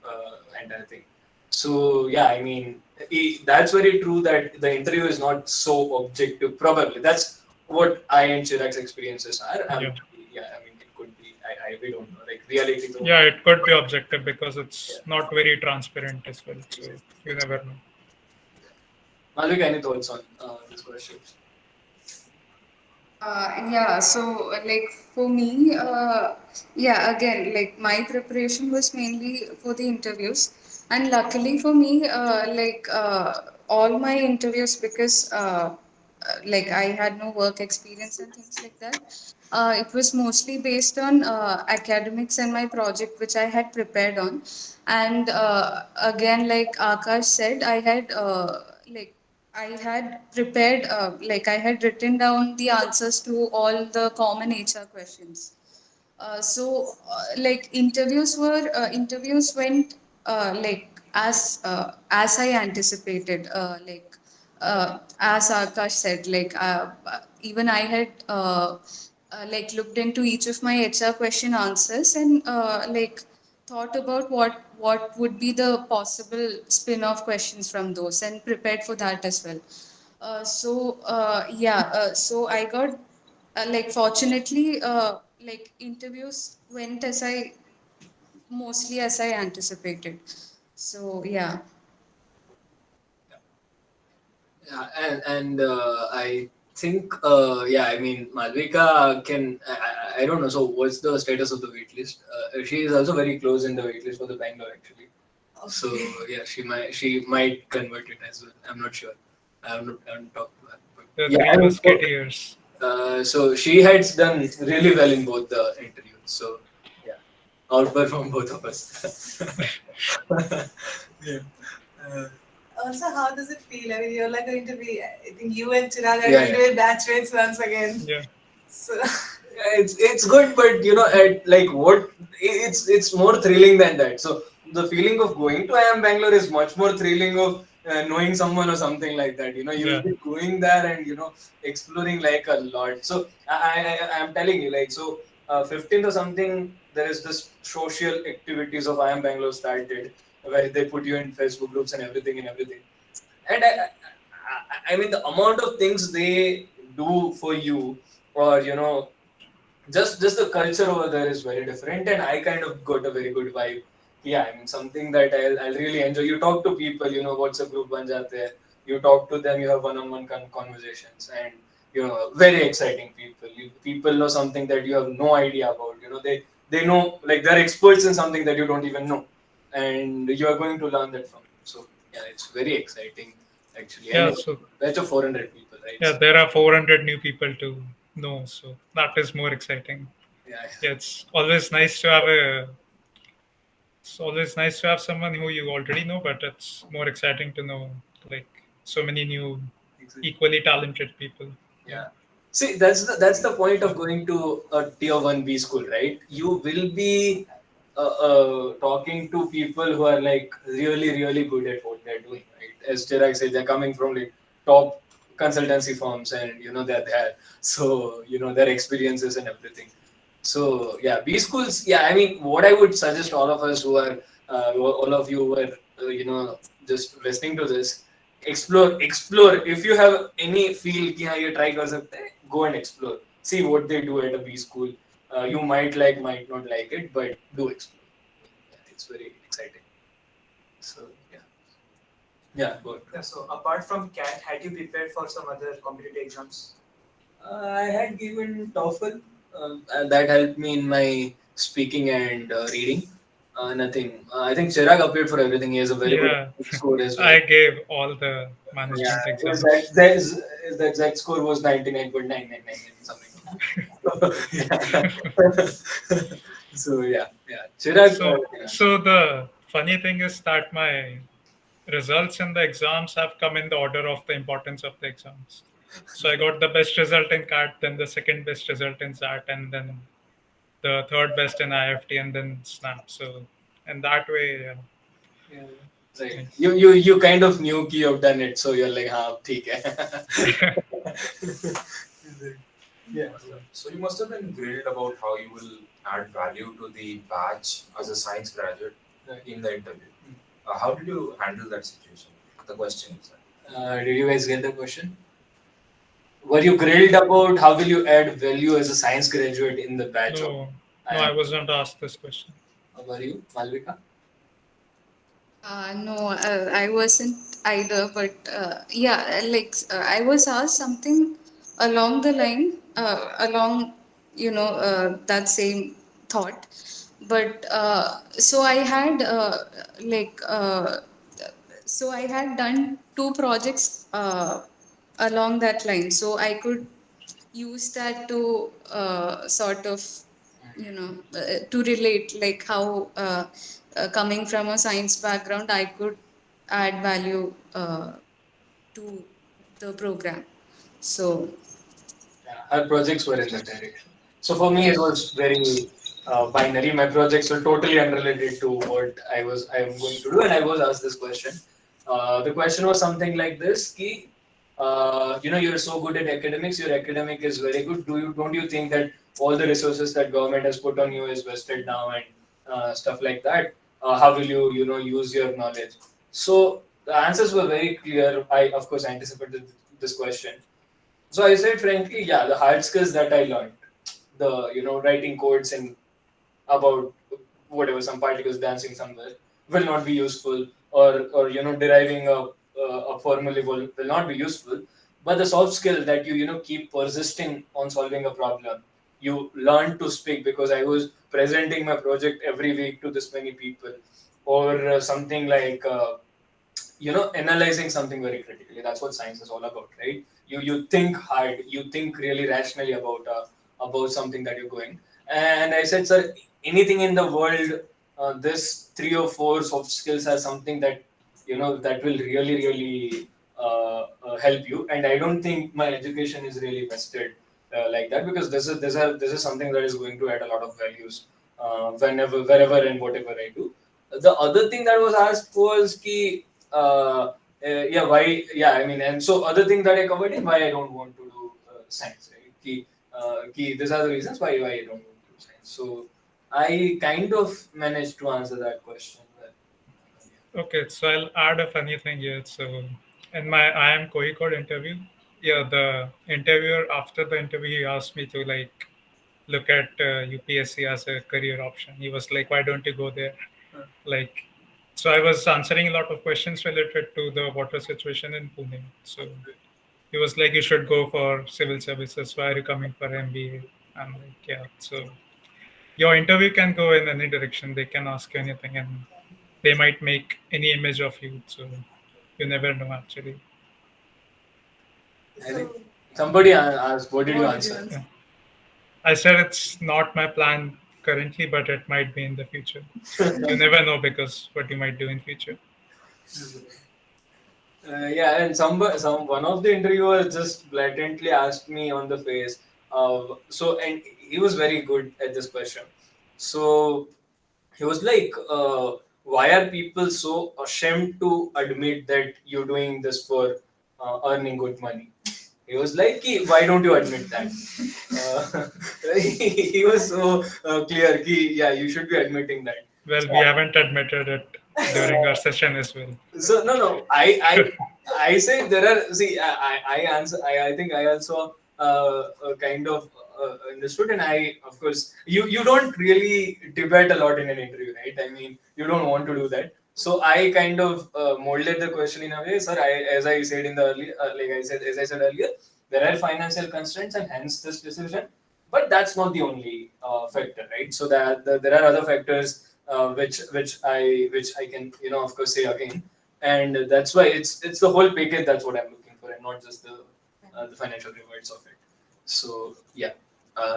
entire thing. So yeah, I mean that's very true that the interview is not so objective. Probably that's what I and Chirag's experiences are. Yeah. Yeah, I mean it could be. We don't know. Like reality though. Yeah, it could be objective because it's Yeah. not very transparent as well. So Exactly. you never know. Malvika, any thoughts on this question? Yeah, so like for me, yeah, again, like my preparation was mainly for the interviews, and luckily for me, all my interviews, because like I had no work experience and things like that, it was mostly based on academics and my project which I had prepared on, and again, like Akash said, I had prepared, I had written down the answers to all the common HR questions. Interviews went as I anticipated. As Akash said, even I had looked into each of my HR question answers and thought about what would be the possible spin-off questions from those and prepared for that as well. So I got fortunately interviews went as I anticipated. So yeah. Yeah, and I think I mean Malvika can I don't know. So what's the status of the waitlist? She is also very close in the waitlist for the Bangalore actually. So yeah, she might convert it as well. I'm not sure. I haven't talked to her. But, The yeah, three I mean, musketeers. so she had done really well in both the interviews. So yeah. outperform both of us. Yeah. Also, how does it feel? I mean, you're like going to be, I think you and Chirag are Yeah, going to be batchmates once again. Yeah. So, It's good, but like what it's more thrilling than that. So the feeling of going to IIM Bangalore is much more thrilling of knowing someone or something like that. You'll Yeah. be going there and exploring like a lot. So I'm telling you, like, so 15th or something, there is this social activities of IIM Bangalore started, where they put you in Facebook groups and everything. And I mean, the amount of things they do for you, or just the culture over there is very different, and I kind of got a very good vibe. Yeah, I mean, something that I'll really enjoy. You talk to people, WhatsApp group ban jate hai. You talk to them, you have one-on-one conversations, and very exciting people. People know something that you have no idea about. They know, like, they're experts in something that you don't even know, and you are going to learn that from them. So yeah, it's very exciting actually, and Yeah. it's So batch of 400 people, right? yeah, there are 400 new people to know, so that is more exciting. Yeah. Yeah, it's always nice to have someone who you already know, but it's more exciting to know like so many new, Exactly. equally talented people. Yeah. See, that's the point of going to a tier 1B school, right? You will be talking to people who are like really, really good at what they're doing, right? As Chirag said, they're coming from like top consultancy firms, and they're there. So their experiences and everything. So yeah, B schools. Yeah, I mean, what I would suggest all of us who are, all of you who are, just listening to this, explore. If you have any feel कि हाँ ये try कर सकते हैं, go and explore. See what they do at a B school. You might not like it, but do explore. Yeah, it's very exciting. So yeah, go ahead. Yeah, so apart from CAT, had you prepared for some other competitive exams? I had given TOEFL, and that helped me in my speaking and reading. Nothing. I think Chirag appeared for everything. He has a very good Yeah, score as well. I gave all the Yeah, management his exams. the exact score was 99.999 something. Yeah. So yeah. Chirag. So, so the funny thing is that my results in the exams have come in the order of the importance of the exams. So I got the best result in CAT, then the second best result in SAT, and then the third best in IFT, and then SNAP. So in that way, Yeah. Right. nice. You kind of knew कि you've done it, so you're like, हाँ ठीक है. Yeah. So you must have been grilled about how you will add value to the batch as a science graduate in the interview. How did you handle that situation? The question is that. Did you guys get the question? Were you grilled about how will you add value as a science graduate in the batch of No, I wasn't asked this question. Were you, Malvika? No, I wasn't either, but I was asked something along the line, along that same thought, but like so I had done two projects along that line, so I could use that to sort of to relate, like how coming from a science background I could add value to the program. So Yeah, our projects were in that direction. So for me, it was very binary. My projects were totally unrelated to what I am going to do, and I was asked this question. The question was something like this: "Ki, you're so good at academics. Your academic is very good. Don't you think that all the resources that government has put on you is wasted now and stuff like that? How will you use your knowledge?" So the answers were very clear. I of course anticipated this question. So I said frankly, yeah, the hard skills that I learned, the writing codes and about whatever some particles dancing somewhere will not be useful, or deriving a formula will not be useful. But the soft skill that you keep persisting on solving a problem, you learn to speak, because I was presenting my project every week to this many people, or something like. Analyzing something very critically. That's what science is all about, right? You think hard, you think really rationally about something that you're going. And I said, sir, anything in the world, this 3 or 4 soft skills are something that that will really help you. And I don't think my education is really vested like that, because this is something that is going to add a lot of values wherever and whatever I do. The other thing that was asked was ki, I mean, and so other thing that I covered is why I don't want to do science, right? These are the reasons why I don't want to do science. So I kind of managed to answer that question. Okay, so I'll add a funny thing here. So in my IIM Code interview, the interviewer, after the interview, he asked me to like look at UPSC as a career option. He was like, "Why don't you go there?" Like, so I was answering a lot of questions related to the water situation in Pune. So he was like, "You should go for civil services. Why are you coming for MBA?" I'm like, "Yeah." So your interview can go in any direction. They can ask you anything, and they might make any image of you. So you never know, actually. I think somebody asked, what did you answer? Yeah. I said it's not my plan currently, but it might be in the future. You never know, because what you might do in future. And one of the interviewers just blatantly asked me on the face. And he was very good at this question. So he was like, "Why are people so ashamed to admit that you're doing this for earning good money?" He was like, "Why don't you admit that?" He was so clear. Yeah, you should be admitting that. Well, we haven't admitted it during our session as well. So no, I say there are, see, I answer, I think I also kind of understood, and I, of course, you don't really debate a lot in an interview, right? I mean, you don't want to do that. So I kind of molded the question in a way, sir. As I said in the early, as I said earlier, there are financial constraints, and hence this decision. But that's not the only factor, right? So that there are other factors which I can of course say again, and that's why it's the whole package. That's what I'm looking for, and not just the financial rewards of it. So yeah,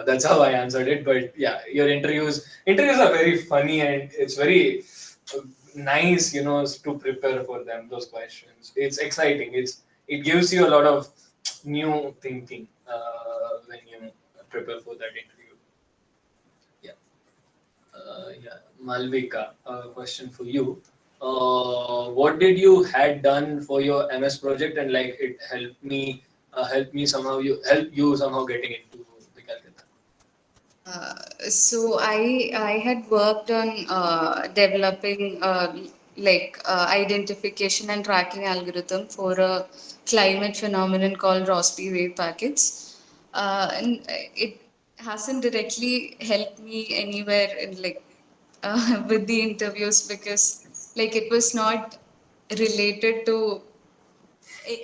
that's how I answered it. But yeah, your interviews are very funny, and it's very nice, to prepare for them. Those questions, it's exciting. It gives you a lot of new thinking when you prepare for that interview. Malvika, a question for you. What did you had done for your MS project, and like it helped you somehow getting into the Calcutta? So I had worked on developing identification and tracking algorithm for a climate phenomenon called Rossby wave packets, and it hasn't directly helped me anywhere in with the interviews, because it was not related to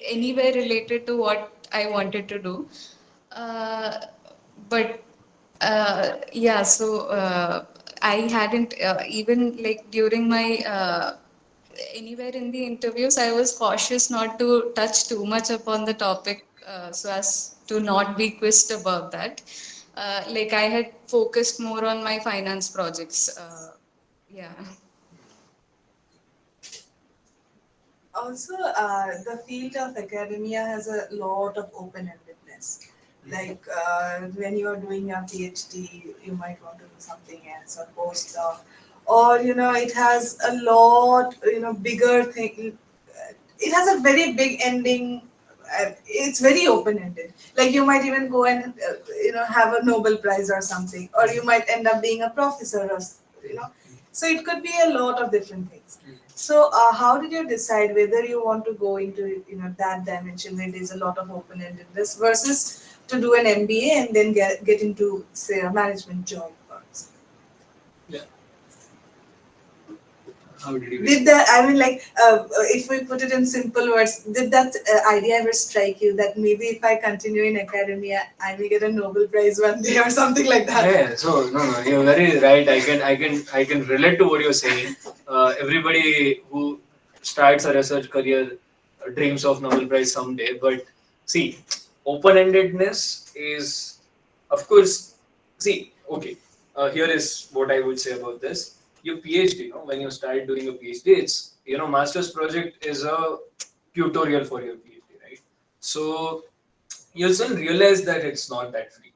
anywhere related to what I wanted to do. But I hadn't even during my anywhere in the interviews, I was cautious not to touch too much upon the topic, so as to not be quizzed about that. I had focused more on my finance projects. Yeah. Also, the field of academia has a lot of open-endedness. Like when you are doing your PhD, you might want to do something else, or postdoc, or it has a lot, bigger thing. It has a very big ending. It's very open-ended. Like you might even go and have a Nobel Prize or something, or you might end up being a professor, or So it could be a lot of different things. So how did you decide whether you want to go into that dimension where there's a lot of open-endedness versus to do an MBA and then get into, say, a management job? Yeah. How did you? Did that? I mean, if we put it in simple words, did that idea ever strike you that maybe if I continue in academia, I may get a Nobel Prize one day or something like that? Yeah. So no, you're very right. I can relate to what you're saying. Everybody who starts a research career dreams of Nobel Prize someday. But see, open-endedness is, of course, see, okay. here is what I would say about this. Your PhD, when you start doing a PhD, it's, master's project is a tutorial for your PhD, right? So you'll soon realize that it's not that free.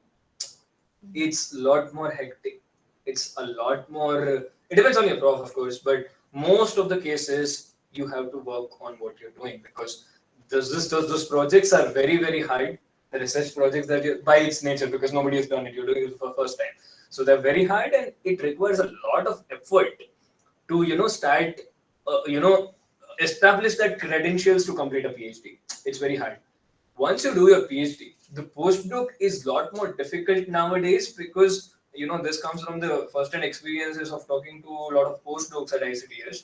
It's a lot more hectic. It's a lot more, it depends on your prof, of course, but most of the cases you have to work on what you're doing, because those projects are very, very hard. The research projects that you, by its nature, because nobody has done it, you're doing it for the first time. So they're very hard, and it requires a lot of effort to, start, establish that credentials to complete a PhD. It's very hard. Once you do your PhD, the postdoc is a lot more difficult nowadays, because this comes from the first-hand experiences of talking to a lot of postdocs at ICTS.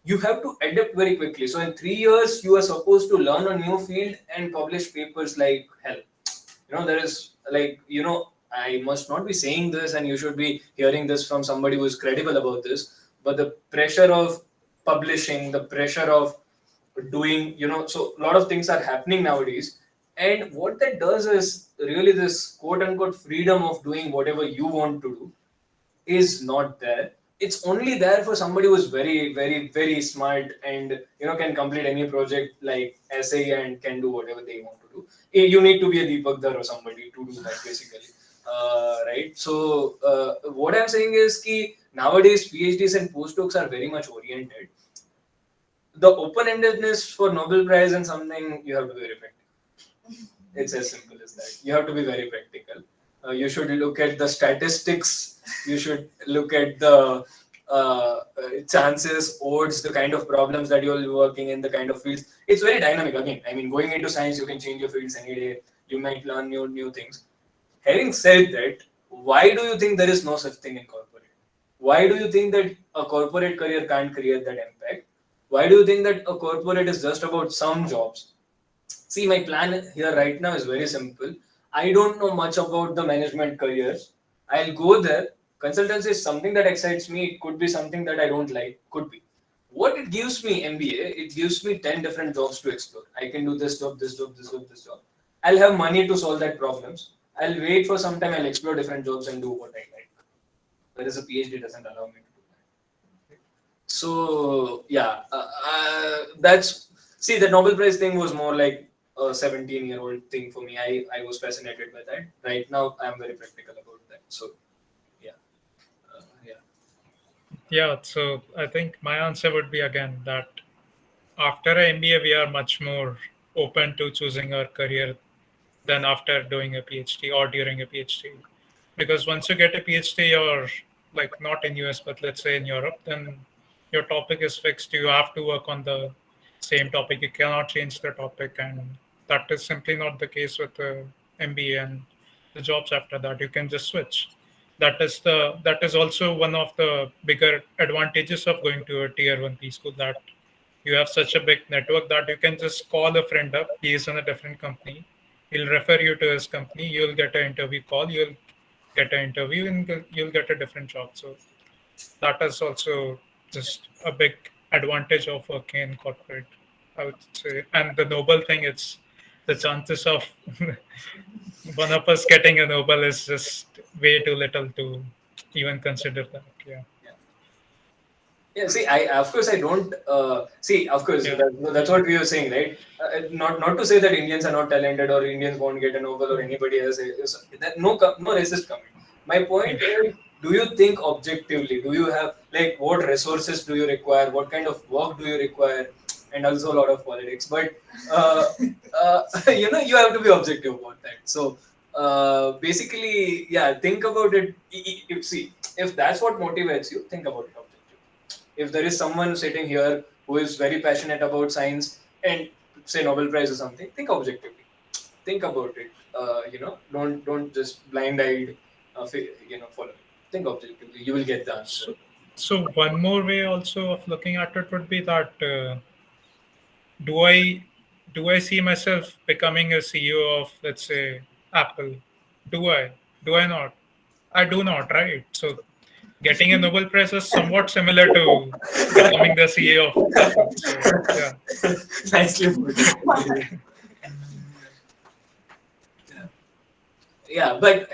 You have to adapt very quickly. So in 3 years, you are supposed to learn a new field and publish papers like hell. There is I must not be saying this, and you should be hearing this from somebody who is credible about this, but the pressure of publishing, the pressure of doing, so a lot of things are happening nowadays. And what that does is really this quote unquote freedom of doing whatever you want to do is not there. It's only there for somebody who is very, very, very smart and can complete any project like essay and can do whatever they want to do. You need to be a Deepak Dhar or somebody to do that, basically. Right? So what I'm saying is that nowadays PhDs and postdocs are very much oriented. The open-endedness for Nobel Prize and something, you have to be very practical. It's as simple as that. You have to be very practical. You should look at the statistics. You should look at the chances, odds, the kind of problems that you'll be working in, the kind of fields. It's very dynamic. Again, I mean, going into science, you can change your fields any day. You might learn new things. Having said that, why do you think there is no such thing in corporate? Why do you think that a corporate career can't create that impact? Why do you think that a corporate is just about some jobs? See, my plan here right now is very simple. I don't know much about the management careers. I'll go there. Consultancy is something that excites me. It could be something that I don't like. Could be. What it gives me, MBA, it gives me 10 different jobs to explore. I can do this job, this job, this job, this job. I'll have money to solve that problems. I'll wait for some time. I'll explore different jobs and do what I like. Whereas a PhD doesn't allow me to do that. So yeah, see, the Nobel Prize thing was more like a 17-year-old thing for me. I was fascinated by that. Right now, I'm very practical about that. So yeah. Yeah, so I think my answer would be again that after an MBA, we are much more open to choosing our career than after doing a PhD or during a PhD. Because once you get a PhD, you're like not in US, but let's say in Europe, then your topic is fixed. You have to work on the same topic. You cannot change the topic, and that is simply not the case with the MBA and the jobs after that. You can just switch. That is also one of the bigger advantages of going to a tier 1 school, that you have such a big network that you can just call a friend up. He is in a different company. He'll refer you to his company. You'll get an interview call. You'll get an interview and you'll get a different job. So that is also just a big advantage of working in corporate, I would say. And the Nobel thing, it's the chances of one of us getting a Nobel is just way too little to even consider that. Yeah. Yeah, see, of course I don't see. Of course, Yeah. that's what we were saying, right? Not to say that Indians are not talented or Indians won't get a Nobel or anybody else. No racist comment. My point is, do you think objectively? Do you have what resources do you require? What kind of work do you require? And also a lot of politics. But you have to be objective about that. So basically, yeah, think about it. If that's what motivates you, think about it objectively. If there is someone sitting here who is very passionate about science and say Nobel Prize or something, think objectively. Think about it. Don't just blind-eyed, follow it. Think objectively. You will get the answer. So one more way also of looking at it would be that do I see myself becoming a CEO of, let's say, Apple? Do I not? I do not, right? So getting a Nobel Prize is somewhat similar to becoming the CEO of Apple. So yeah. Nicely put. Yeah, but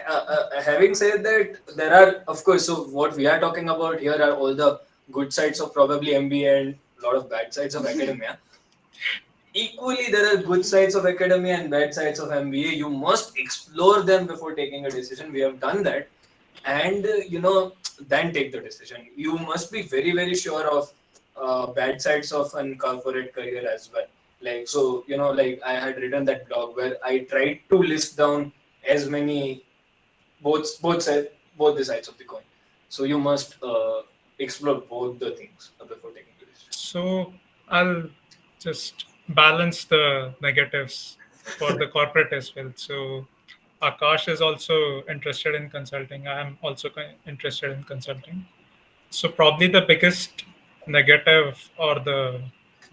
having said that, there are, of course, so what we are talking about here are all the good sides of probably MBA and a lot of bad sides of academia. Equally, there are good sides of academia and bad sides of MBA. You must explore them before taking a decision. We have done that, and then take the decision. You must be very, very sure of bad sides of an corporate career as well. Like, so, like I had written that blog where I tried to list down as many both the sides of the coin. So you must explore both the things before taking the decision. So I'll just balance the negatives for the corporate as well. So Akash is also interested in consulting. I am also interested in consulting. So probably the biggest negative or the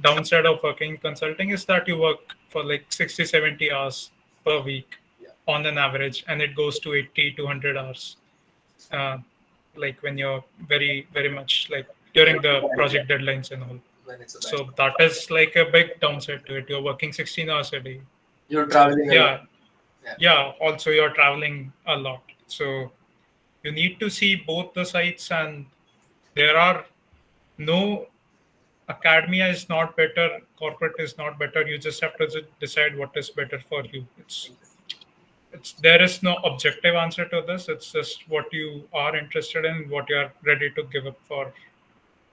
downside of working in consulting is that you work for like 60, 70 hours per week Yeah. on an average, and it goes to 80 to 100 hours. Uh, like when you're very, very much like during the project deadlines and all. When it's a bad So that is like a big downside to it. You're working 16 hours a day. You're traveling a lot. Yeah. Yeah. Yeah. Also, you're traveling a lot. So you need to see both the sides, and there are no academia is not better, corporate is not better. You just have to decide what is better for you. It's there is no objective answer to this. It's just what you are interested in, what you are ready to give up for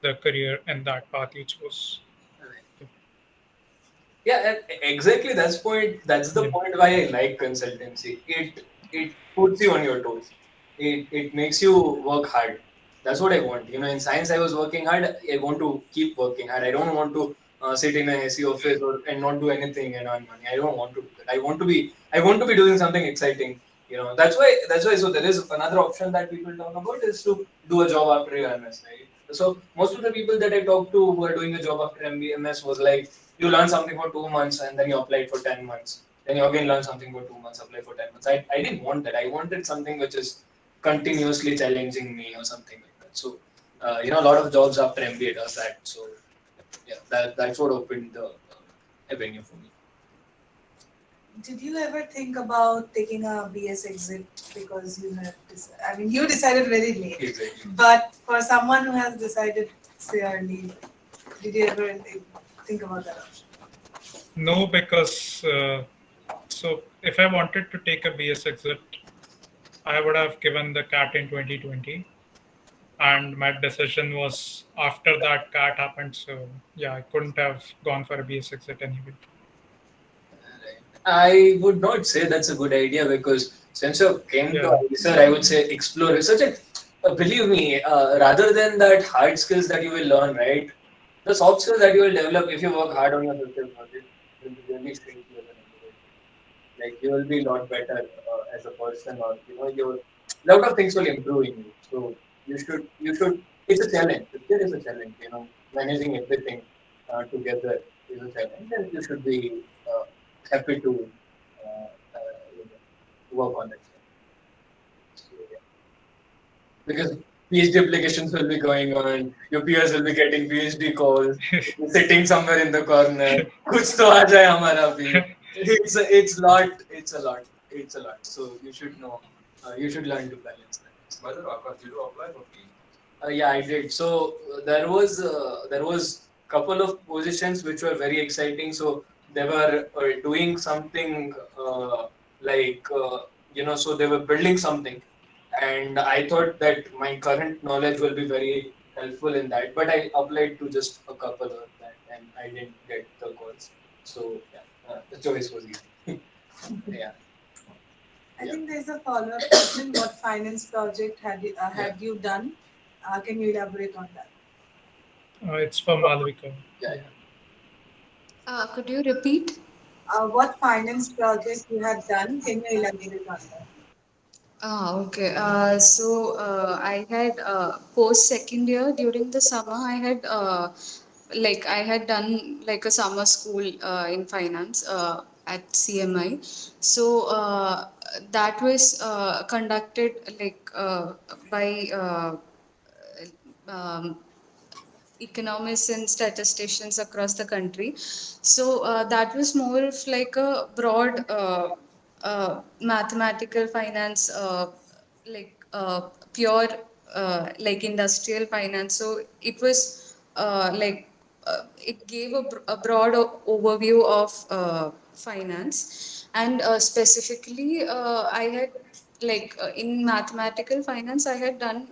the career and that path you chose. Yeah, and exactly. That's the Yeah. point why I like consultancy. It puts you on your toes. It makes you work hard. That's what I want. In science, I was working hard. I want to keep working hard. I don't want to sit in an AC office and not do anything and earn money. I don't want to do that. I want to be doing something exciting. That's why. So there is another option that people talk about is to do a job after your MS, right? So most of the people that I talk to who are doing a job after MS was like, you learn something for 2 months and then you apply for 10 months. Then you again learn something for 2 months, apply for 10 months. I didn't want that. I wanted something which is continuously challenging me or something like that. So, a lot of jobs after MBA does that. So, yeah, that's what opened the avenue for me. Did you ever think about taking a BS exit because you had you decided very late, Exactly. but for someone who has decided say early, did you ever think about that option? No, because so if I wanted to take a BS exit, I would have given the CAT in 2020, and my decision was after that CAT happened. So yeah, I couldn't have gone for a BS exit anyway. I would not say that's a good idea because since you came to Yeah. IISER, I would say explore research. And believe me, rather than that hard skills that you will learn, right? The soft skills that you will develop if you work hard on your future project will really shape you as an individual. Like you will be a lot better as a person, or your lot of things will improve in you. So you should. It's a challenge. It is a challenge. Managing everything together is a challenge, and you should be happy to uh, uh, you know, work on it. So, yeah. Because PhD applications will be going on, your peers will be getting PhD calls, sitting somewhere in the corner. Kuch to aa jaye hamara bhi. It's a lot. So you should know. You should learn to balance that. By the way, Akash, did you apply for PhD? Yeah, I did. So there was couple of positions which were very exciting. So they were doing something so they were building something, and I thought that my current knowledge will be very helpful in that. But I applied to just a couple of that, and I didn't get the calls. So yeah, the choice was easy. Yeah. I think there's a follow-up question. What finance project had you done? Can you elaborate on that? It's for Malavika. Yeah. Could you repeat? What finance project you had done? Can you elaborate on that? Okay. I had post second year during the summer. I had done like a summer school in finance at CMI. So that was conducted by um, economists and statisticians across the country. So that was more of like a broad mathematical finance, pure like industrial finance. So it was it gave a broad overview of finance, and specifically I had in mathematical finance I had done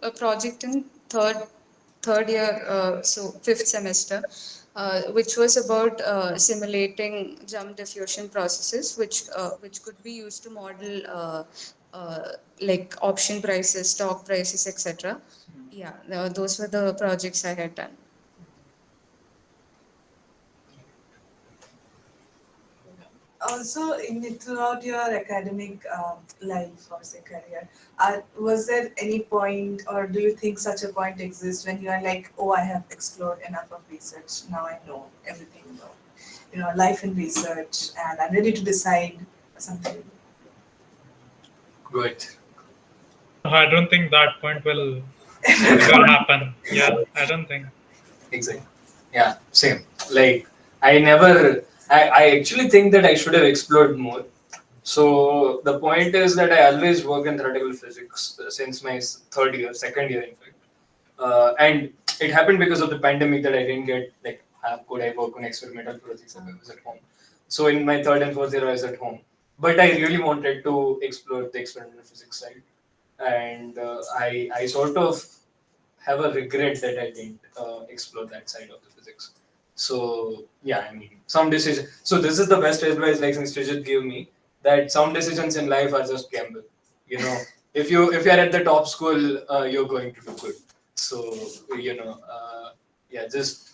a project in third year, so fifth semester, which was about simulating jump diffusion processes, which could be used to model like option prices, stock prices, etc. Yeah, those were the projects I had done. Also, throughout your academic life or say career, was there any point, or do you think such a point exists when you are like, oh, I have explored enough of research, now I know everything about, life in research, and I'm ready to decide something? Good. I don't think that point will ever happen. Yeah, I don't think. Exactly. Yeah, same. Like I actually think that I should have explored more. So the point is that I always work in theoretical physics since my second year in fact. And it happened because of the pandemic that I didn't get could I work on experimental projects if I was at home. So in my third and fourth year I was at home. But I really wanted to explore the experimental physics side. And I sort of have a regret that I didn't explore that side of the physics. So yeah, I mean, some decisions. So this is the best advice, like since Rejish gave me, that some decisions in life are just gamble. You know, if you're at the top school, you're going to do good. So yeah, just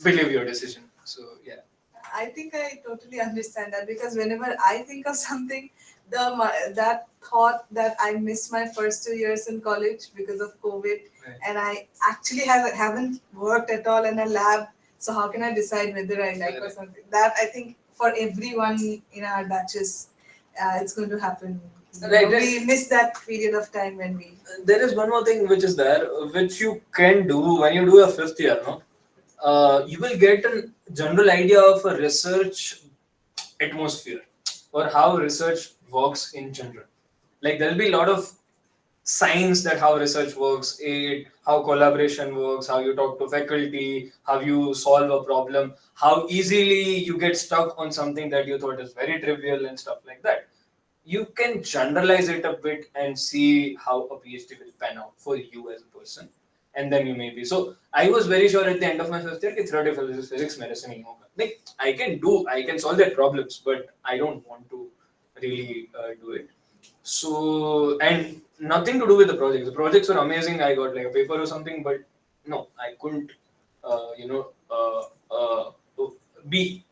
believe your decision. So yeah. I think I totally understand that, because whenever I think of something, that thought that I missed my first 2 years in college because of COVID, Right. and I actually haven't worked at all in a lab. So how can I decide whether I like or Right. something? That I think for everyone in our batches, it's going to happen. Right. We miss that period of time when we. There is one more thing which is there, which you can do when you do a fifth year, no? You will get a general idea of a research atmosphere or how research works in general. Like there'll be a lot of signs that how research works, how collaboration works, how you talk to faculty, how you solve a problem, how easily you get stuck on something that you thought is very trivial and stuff like that. You can generalize it a bit and see how a PhD will pan out for you as a person. And then you may be. So I was very sure at the end of my fifth year, theoretical physics, medicine, and yoga. Like I can solve their problems, but I don't want to really do it. So, and nothing to do with the projects. The projects were amazing. I got like a paper or something, but no, I couldn't, be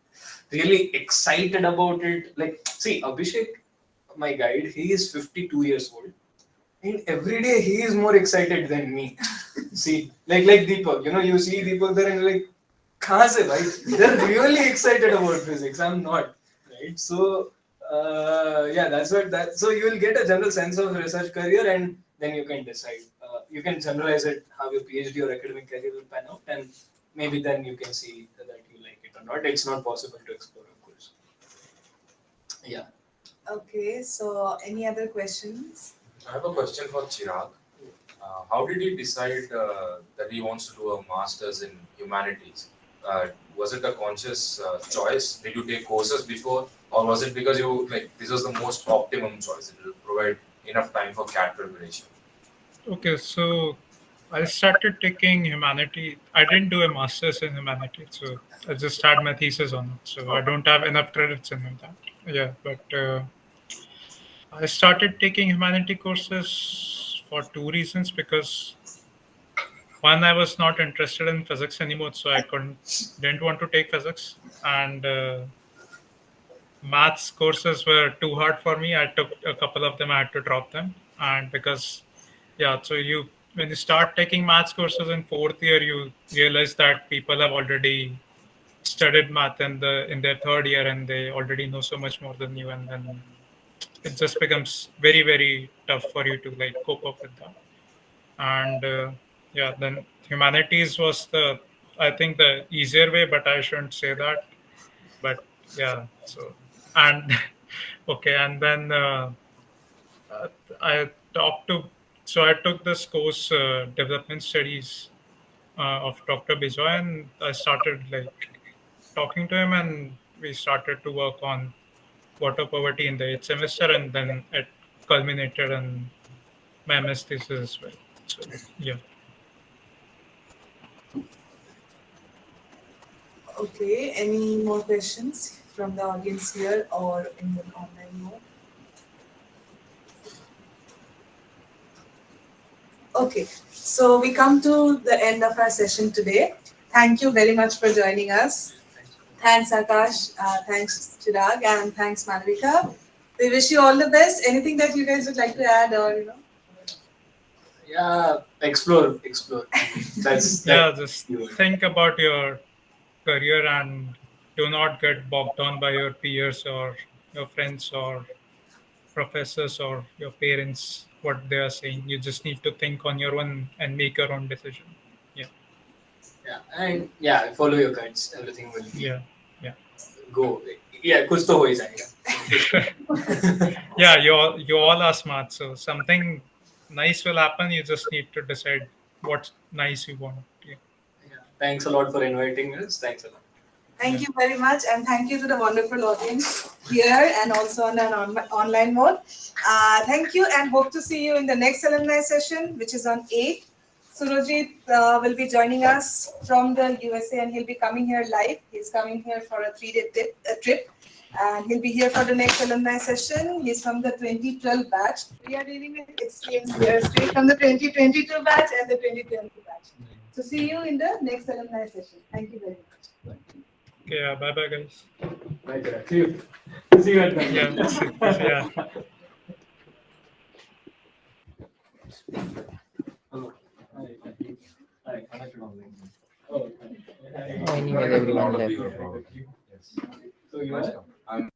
really excited about it. Like, see, Abhishek, my guide, he is 52 years old. And every day he is more excited than me. See, like Deepak, you see Deepak there and you're like, kahan se bhai? They're really excited about physics. I'm not, right? So, yeah, that's what that. So you will get a general sense of research career, and then you can decide. You can generalize it how your PhD or academic career will pan out, and maybe then you can see that you like it or not. It's not possible to explore, of course. Yeah. Okay, so any other questions? I have a question for Chirag. How did he decide that he wants to do a master's in humanities? Was it a conscious choice? Did you take courses before, or was it because this was the most optimum choice? It will provide enough time for CAT preparation. Okay, so I started taking humanity. I didn't do a master's in humanity, so I just had my thesis on it. So I don't have enough credits in that. Yeah, but I started taking humanity courses for two reasons. Because one, I was not interested in physics anymore, so I didn't want to take physics, and maths courses were too hard for me. I took a couple of them, I had to drop them, and because so when you start taking maths courses in fourth year, you realize that people have already studied math in their third year, and they already know so much more than you, and then it just becomes very, very tough for you to like cope up with that. And then humanities was I think the easier way, but I shouldn't say that. But yeah, so, and Okay, and then I talked to. So I took this course, Development Studies, of Dr. Bejoy, and I started like talking to him, and we started to work on water poverty in the 8th semester, and then it culminated in my MS thesis as well. So yeah. Okay, any more questions from the audience here or in the online mode? Okay, so we come to the end of our session today. Thank you very much for joining us. Thanks, Akash. Thanks, Chirag, and thanks, Malavika. We wish you all the best. Anything that you guys would like to add, or Yeah, explore. That's Yeah, just think about your career and do not get bogged down by your peers or your friends or professors or your parents, what they are saying. You just need to think on your own and make your own decision. Yeah. and follow your guides. Everything will Yeah. Yeah. go. Yeah, कुछ तो हो ही जाएगा. Yeah, you all are smart. So something nice will happen. You just need to decide what's nice you want. Yeah. Thanks a lot for inviting us. Thanks a lot. Thank you very much, and thank you to the wonderful audience here and also on an online mode. Thank you, and hope to see you in the next alumni session, which is on 8th. Surojit will be joining us from the USA, and he'll be coming here live. He's coming here for a 3-day trip, and he'll be here for the next alumni session. He's from the 2012 batch. We are dealing with extremes here, straight from the 2022 batch and the 2020 batch. So see you in the next alumni session. Thank you very much. Okay. Yeah. Bye, bye, guys. Bye, Chirag. See you at the Yeah. Yeah. Anyway, everyone left. Yes. So you are? I'm